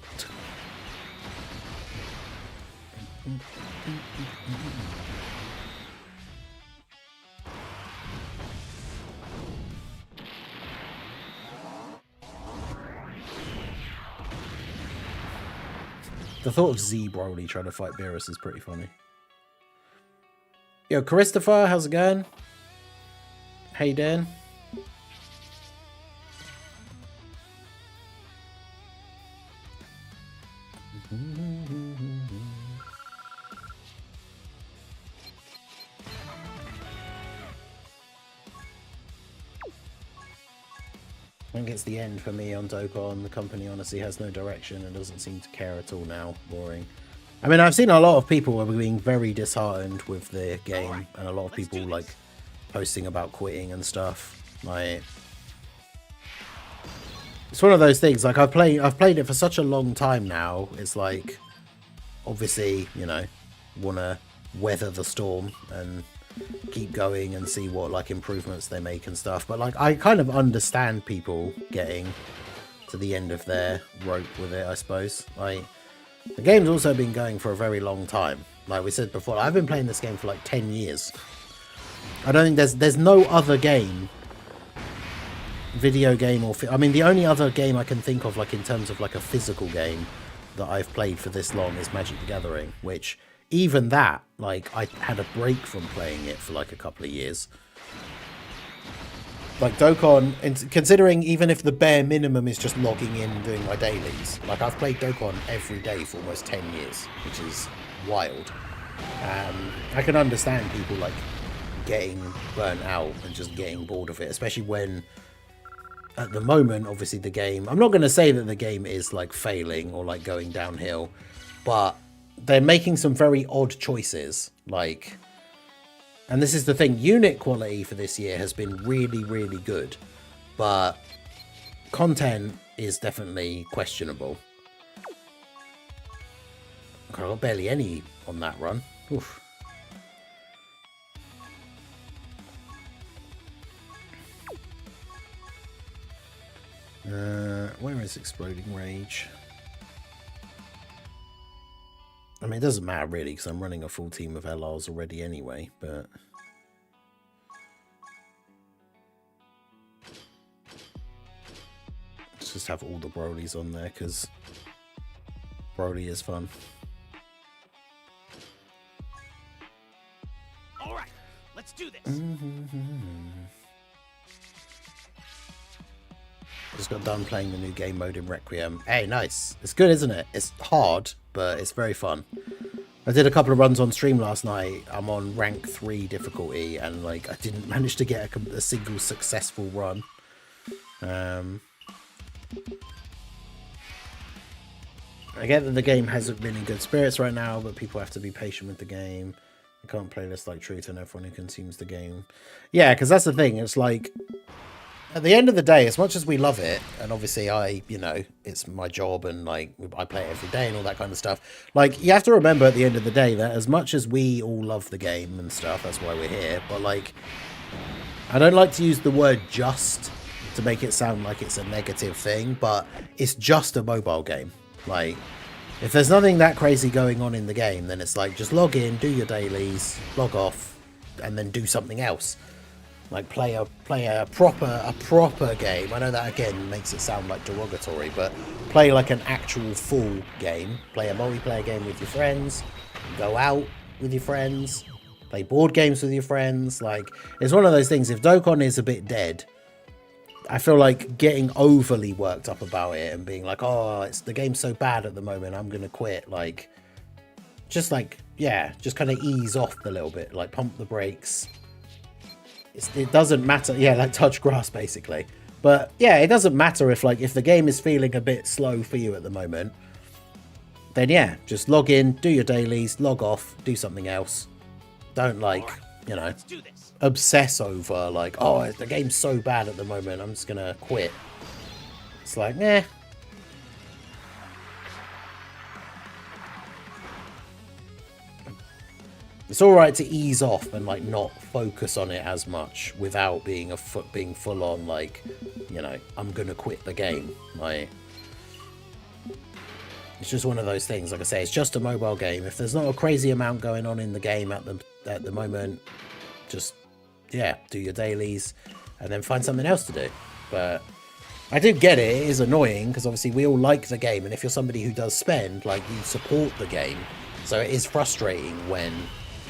Speaker 1: The thought of Z Broly trying to fight Beerus is pretty funny. Yo, Christopher, how's it going? Hey, Dan. I think it's the end for me on Dokkan. The company honestly has no direction and doesn't seem to care at all now. Boring. I mean, I've seen a lot of people being very disheartened with the game, and a lot of people like posting about quitting and stuff. Like, it's one of those things. Like, I've played it for such a long time now. It's like, obviously, you know, want to weather the storm and keep going and see what like improvements they make and stuff. But like, I kind of understand people getting to the end of their rope with it, I suppose. Like, the game's also been going for a very long time. Like we said before, I've been playing this game for like 10 years. I don't think there's no other game, video game or I mean, the only other game I can think of, like in terms of like a physical game that I've played for this long, is Magic the Gathering, which even that, like, I had a break from playing it for like a couple of years. Like Dokkan, and considering even if the bare minimum is just logging in and doing my dailies, like I've played Dokkan every day for almost 10 years, which is wild. I can understand people like getting burnt out and just getting bored of it, especially when at the moment, obviously the game, I'm not going to say that the game is like failing or like going downhill, but they're making some very odd choices. Like, and this is the thing, unit quality for this year has been really, really good, but content is definitely questionable. I got barely any on that run. Oof. Where is Exploding Rage? I mean, it doesn't matter really, because I'm running a full team of LRs already anyway, but let's just have all the Brolys on there, because Broly is fun.
Speaker 2: Alright, let's do this.
Speaker 1: Just got done playing the new game mode in Requiem. Hey, nice. It's good, isn't it? It's hard, but it's very fun. I did a couple of runs on stream last night. I'm on rank 3 difficulty, and like I didn't manage to get a single successful run. I get that the game hasn't been in good spirits right now, but people have to be patient with the game. I can't play this like Truth and everyone who consumes the game. Yeah, because that's the thing. It's like, at the end of the day, as much as we love it, and obviously you know, it's my job and like I play it every day and all that kind of stuff. Like, you have to remember at the end of the day that as much as we all love the game and stuff, that's why we're here. But like, I don't like to use the word just to make it sound like it's a negative thing, but it's just a mobile game. Like, if there's nothing that crazy going on in the game, then it's like, just log in, do your dailies, log off, and then do something else. Like, play a proper game. I know that again makes it sound like derogatory, but play like an actual full game. Play a multiplayer game with your friends. Go out with your friends. Play board games with your friends. Like, it's one of those things. If Dokkan is a bit dead, I feel like getting overly worked up about it and being like, oh, the game's so bad at the moment, I'm gonna quit. Like, just like, yeah, just kind of ease off a little bit. Like, pump the brakes. It doesn't matter. Yeah, like touch grass basically. But yeah, it doesn't matter if the game is feeling a bit slow for you at the moment. Then yeah, just log in, do your dailies, log off, do something else. Don't like, you know, obsess over like, oh, the game's so bad at the moment, I'm just gonna quit. It's like, meh. It's all right to ease off and like not focus on it as much without being being full on like, you know, I'm gonna quit the game. Like, it's just one of those things. Like I say, it's just a mobile game. If there's not a crazy amount going on in the game at the moment, just yeah, do your dailies and then find something else to do. But I do get it. It is annoying because obviously we all like the game, and if you're somebody who does spend, like, you support the game, so it is frustrating when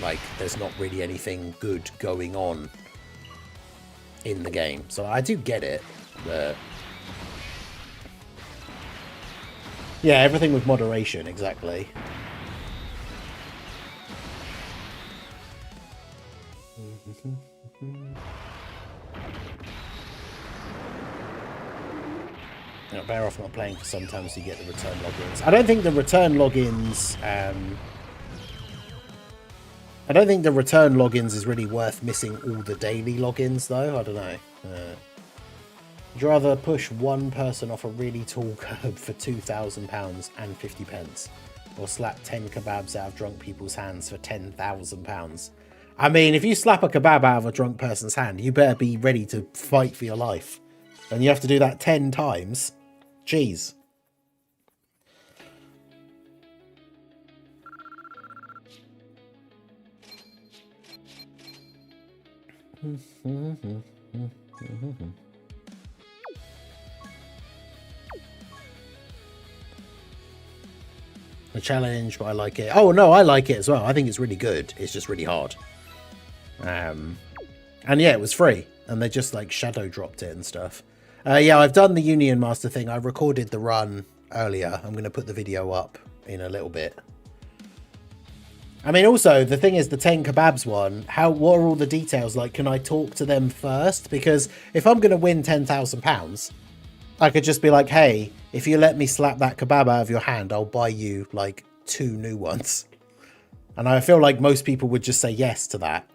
Speaker 1: like there's not really anything good going on in the game. So I do get it, but yeah, everything with moderation, exactly. You know, better off not playing for sometimes you get the return logins. I don't think the return logins I don't think the return logins is really worth missing all the daily logins, though. I don't know. Would you rather push one person off a really tall curb for £2,000 and 50 pence, or slap 10 kebabs out of drunk people's hands for £10,000? I mean, if you slap a kebab out of a drunk person's hand, you better be ready to fight for your life. And you have to do that 10 times. Jeez. A challenge, but I like it. Oh no, I like it as well. I think it's really good. It's just really hard. And yeah, it was free, and they just like shadow dropped it and stuff. Yeah, I've done the Union Master thing. I recorded the run earlier. I'm going to put the video up in a little bit. I mean, also, the thing is, the 10 kebabs one, what are all the details? Like, can I talk to them first? Because if I'm going to win £10,000, I could just be like, hey, if you let me slap that kebab out of your hand, I'll buy you, like, 2 new ones. And I feel like most people would just say yes to that.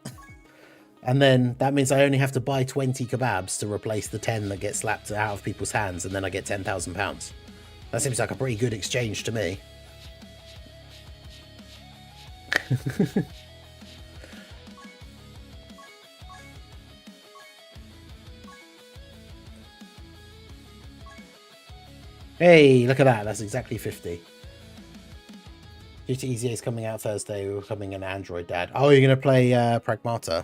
Speaker 1: And then that means I only have to buy 20 kebabs to replace the 10 that get slapped out of people's hands, and then I get £10,000. That seems like a pretty good exchange to me. Hey, look at that. That's exactly 50. GT EZA is coming out Thursday. We're coming an Android, Dad. Oh, you're going to play Pragmata?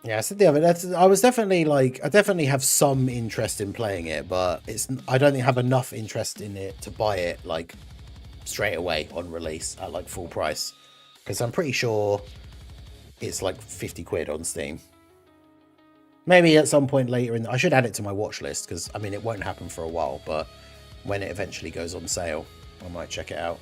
Speaker 1: Yeah, I said the other. I was definitely like, I definitely have some interest in playing it, but I don't think I have enough interest in it to buy it like straight away on release at like full price, because I'm pretty sure it's like 50 quid on Steam. Maybe at some point later I should add it to my watch list, because I mean it won't happen for a while, but when it eventually goes on sale I might check it out.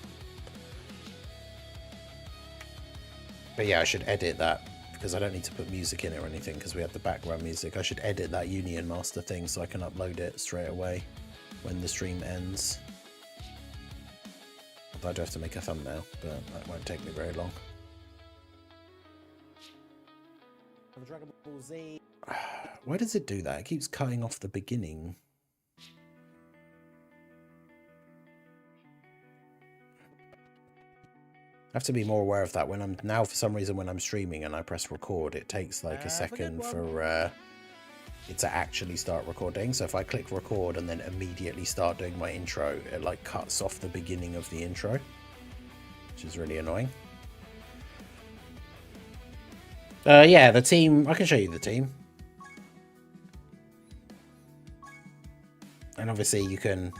Speaker 1: But yeah, I should edit that, because I don't need to put music in it or anything, because we have the background music. I should edit that Union Master thing so I can upload it straight away when the stream ends. I do have to make a thumbnail, but that won't take me very long. Dragon Ball Z. Why does it do that? It keeps cutting off the beginning. I have to be more aware of that when I'm now, for some reason, when I'm streaming and I press record, it takes like a second for it to actually start recording. So if I click record and then immediately start doing my intro, it like cuts off the beginning of the intro, which is really annoying. Yeah, the team, I can show you the team. And obviously you can,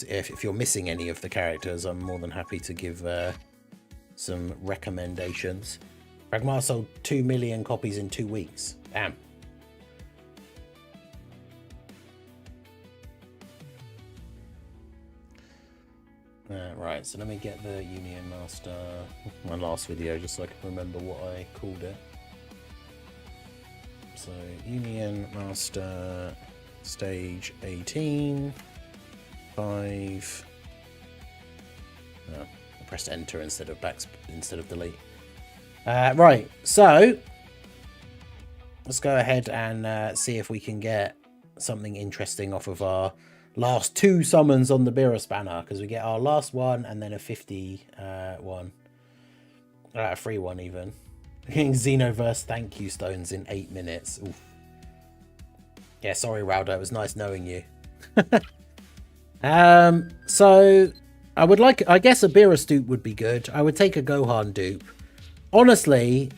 Speaker 1: if you're missing any of the characters, I'm more than happy to give some recommendations. Pragmata sold 2 million copies in 2 weeks. Damn. Right, so let me get the Union Master, my last video, just so I can remember what I called it. So, Union Master, stage 18, 5. Oh, I pressed enter instead of delete. Right, so let's go ahead and see if we can get something interesting off of our last 2 summons on the Beerus banner, because we get our last one and then a 50 one. A free one even. Getting Xenoverse thank you stones in 8 minutes. Oof. Yeah, sorry, Rowdo. It was nice knowing you. So I would like, I guess a Beerus dupe would be good. I would take a Gohan dupe. Honestly,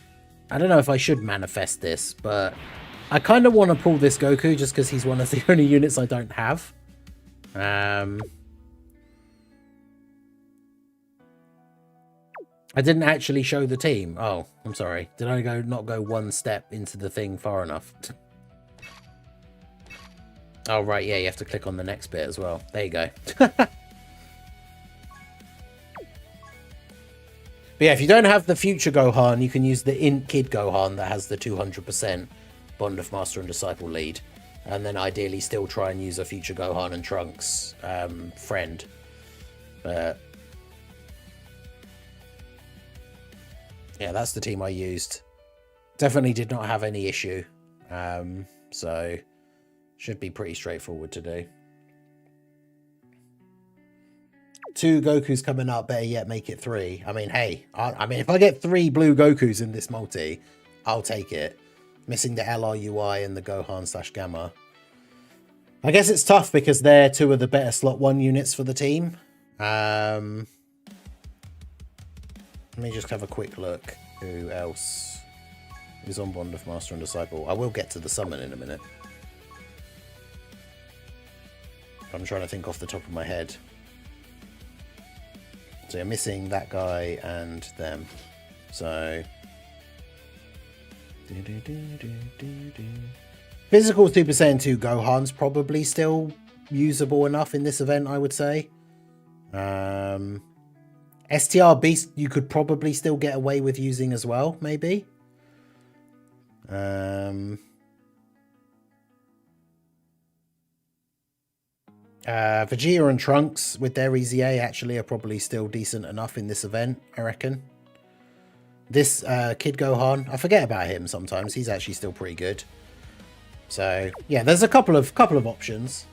Speaker 1: I don't know if I should manifest this, but I kind of want to pull this Goku just because he's one of the only units I don't have. I didn't actually show the team. Oh, I'm sorry. Did I not go one step into the thing far enough? Oh, right. Yeah, you have to click on the next bit as well. There you go. But yeah, if you don't have the future Gohan, you can use the Kid Gohan that has the 200% Bond of Master and Disciple lead. And then ideally still try and use a future Gohan and Trunks friend. Yeah, that's the team I used. Definitely did not have any issue. So should be pretty straightforward to do. 2 Gokus coming up, better yet make it 3. I mean, hey, I mean, if I get 3 blue Gokus in this multi, I'll take it. Missing the LRUI and the Gohan / Gamma. I guess it's tough because they're 2 of the better slot 1 units for the team. Let me just have a quick look. Who else is on Bond of Master and Disciple? I will get to the summon in a minute. I'm trying to think off the top of my head. So you're missing that guy and them. So physical Super Saiyan 2 Gohan's probably still usable enough in this event, I would say. STR Beast you could probably still get away with using as well, maybe. Vegeta and Trunks with their Easy A actually are probably still decent enough in this event, I reckon. This Kid Gohan, I forget about him sometimes. He's actually still pretty good. So yeah, there's a couple of options.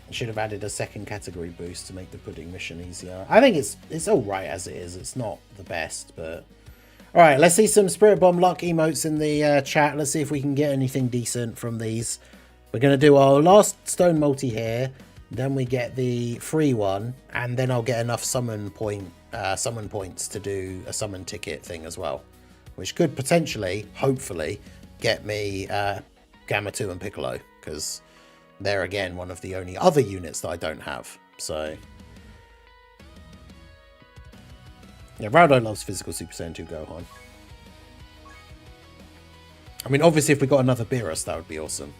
Speaker 1: I should have added a second category boost to make the pudding mission easier. I think it's all right as it is. It's not the best, but all right. Let's see some Spirit Bomb luck emotes in the chat. Let's see if we can get anything decent from these. We're going to do our last stone multi here. Then we get the free one, and then I'll get enough summon points to do a summon ticket thing as well, which could potentially, hopefully, get me Gamma 2 and Piccolo, because they're again one of the only other units that I don't have. So yeah, Rowdo loves physical Super Saiyan 2 Gohan. I mean, obviously, if we got another Beerus, that would be awesome.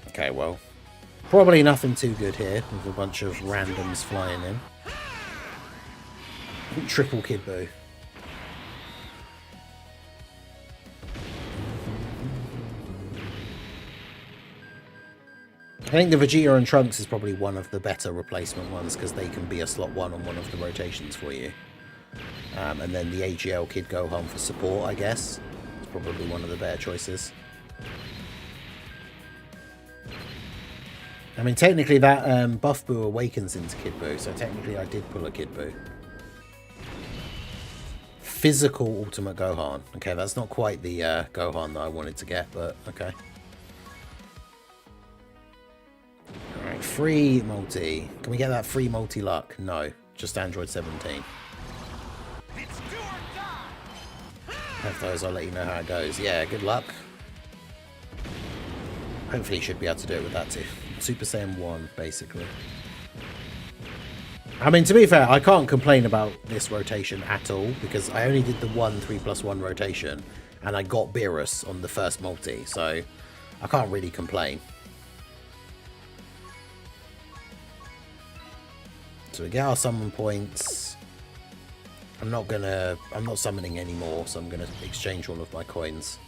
Speaker 1: Okay, well, probably nothing too good here with a bunch of randoms flying in. Triple Kid Buu. I think the Vegeta and Trunks is probably one of the better replacement ones because they can be a slot 1 on one of the rotations for you. And then the AGL Kid Gohan for support, I guess. It's probably one of the better choices. I mean, technically that Buff Buu awakens into Kid Buu, so technically I did pull a Kid Buu. Physical Ultimate Gohan. Okay, that's not quite the Gohan that I wanted to get, but okay. Alright, free multi. Can we get that free multi luck? No, just Android 17. Have those, I'll let you know how it goes. Yeah, good luck. Hopefully you should be able to do it with that too. Super Saiyan 1, basically. I mean, to be fair, I can't complain about this rotation at all, because I only did the 3+1 rotation, and I got Beerus on the first multi, so I can't really complain. So we get our summon points. I'm not summoning anymore, so I'm gonna exchange all of my coins.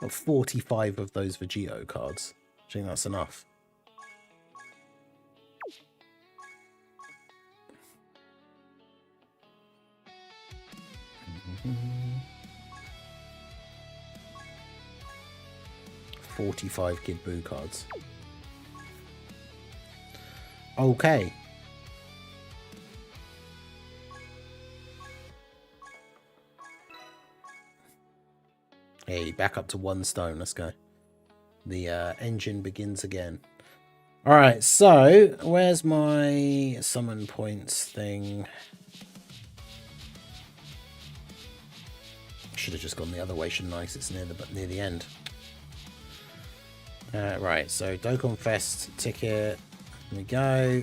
Speaker 1: Oh, 45 of those Vegito cards. I think that's enough. Mm-hmm. 45 Kid Buu cards. Okay. Hey, back up to 1 stone. Let's go. The engine begins again. Alright, so where's my summon points thing? Should have just gone the other way, shouldn't I? 'Cause it's near the end. Right, so Dokkan Fest ticket. Here we go.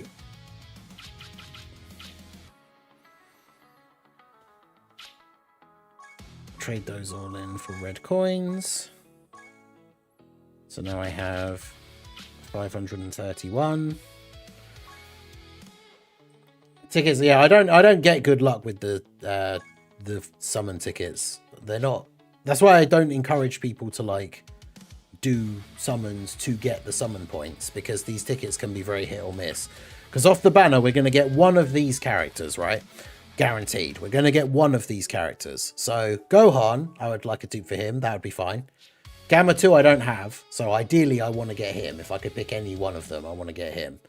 Speaker 1: Trade those all in for red coins. So now I have 531 tickets. Yeah, I don't get good luck with the summon tickets. They're not. That's why I don't encourage people to like do summons to get the summon points, because these tickets can be very hit or miss. Because off the banner, we're going to get one of these characters, right? Guaranteed. We're going to get one of these characters. So Gohan, I would like a dupe for him. That would be fine. Gamma 2 I don't have, so ideally I want to get him. If I could pick any one of them, I want to get him.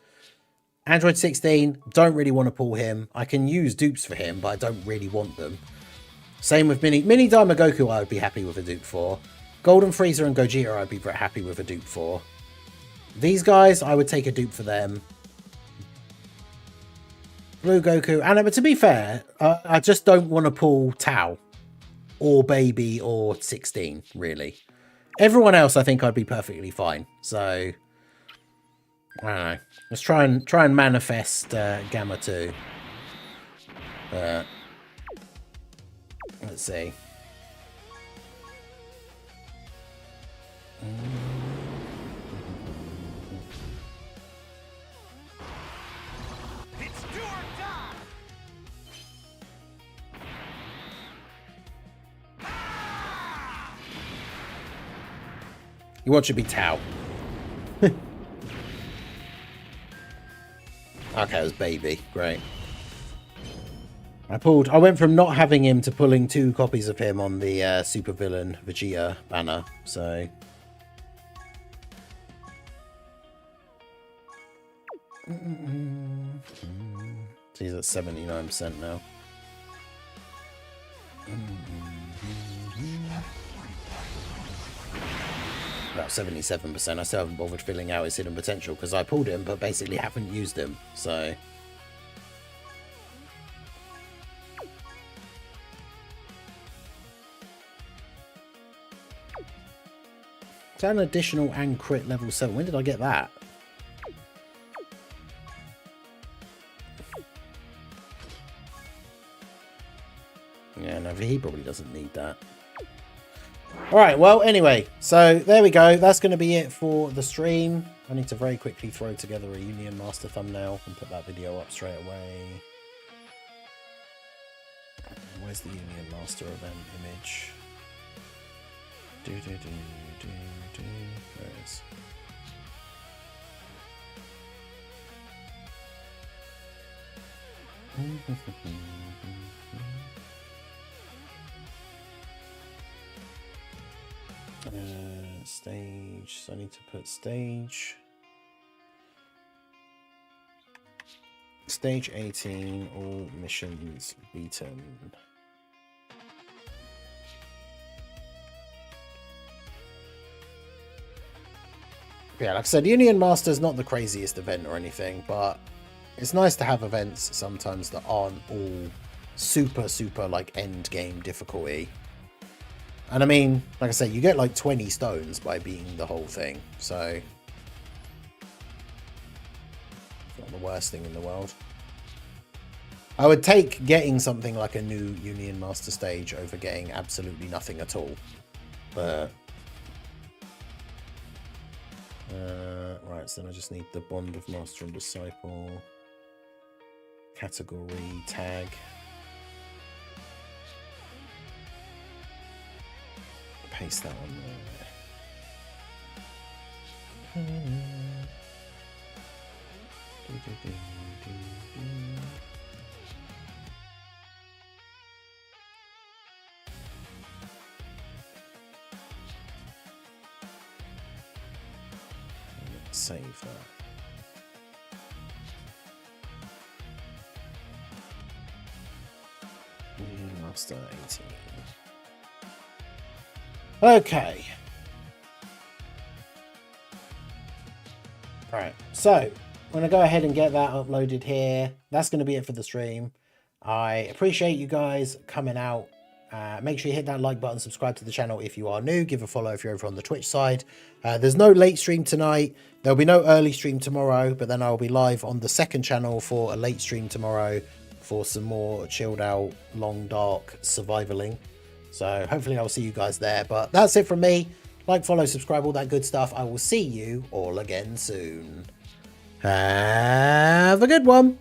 Speaker 1: Android 16, don't really want to pull him. I can use dupes for him, but I don't really want them. Same with Mini Dharma Goku, I would be happy with a dupe for. Golden Frieza and Gogeta, I'd be very happy with a dupe for. These guys, I would take a dupe for them. Blue Goku, and but to be fair, I just don't want to pull Tao or Baby or 16, really. Everyone else, I think I'd be perfectly fine. So, I don't know. Let's try and manifest Gamma 2. Let's see.
Speaker 2: It's do or die.
Speaker 1: You want to be Tao. Okay, it was Baby. Great. I went from not having him to pulling 2 copies of him on the supervillain Vegeta banner. So. So he's at 79% now. About 77%. I still haven't bothered filling out his hidden potential because I pulled him but basically haven't used him. So. Is that an additional and crit level 7? When did I get that? Yeah, no, he probably doesn't need that. Alright, well, anyway, so there we go. That's going to be it for the stream. I need to very quickly throw together a Union Master thumbnail and put that video up straight away. Where's the Union Master event image? There it is. Stage, so I need to put stage 18, all missions beaten. Yeah, like I said, Union Master is not the craziest event or anything, but it's nice to have events sometimes that aren't all super like end game difficulty. And I mean, like I said, you get like 20 stones by beating the whole thing, so it's not the worst thing in the world. I would take getting something like a new Union Master stage over getting absolutely nothing at all. But right, so then I just need the Bond of Master and Disciple, category, tag. Paste that on there. Let's save that. Master 18. Okay. Right, so I'm going to go ahead and get that uploaded here. That's going to be it for the stream. I appreciate you guys coming out. Make sure you hit that like button, subscribe to the channel if you are new, give a follow if you're over on the Twitch side. There's no late stream tonight. There'll be no early stream tomorrow, but then I'll be live on the second channel for a late stream tomorrow for some more chilled out, long, dark survivaling. So hopefully I'll see you guys there. But that's it from me. Like, follow, subscribe, all that good stuff. I will see you all again soon. Have a good one.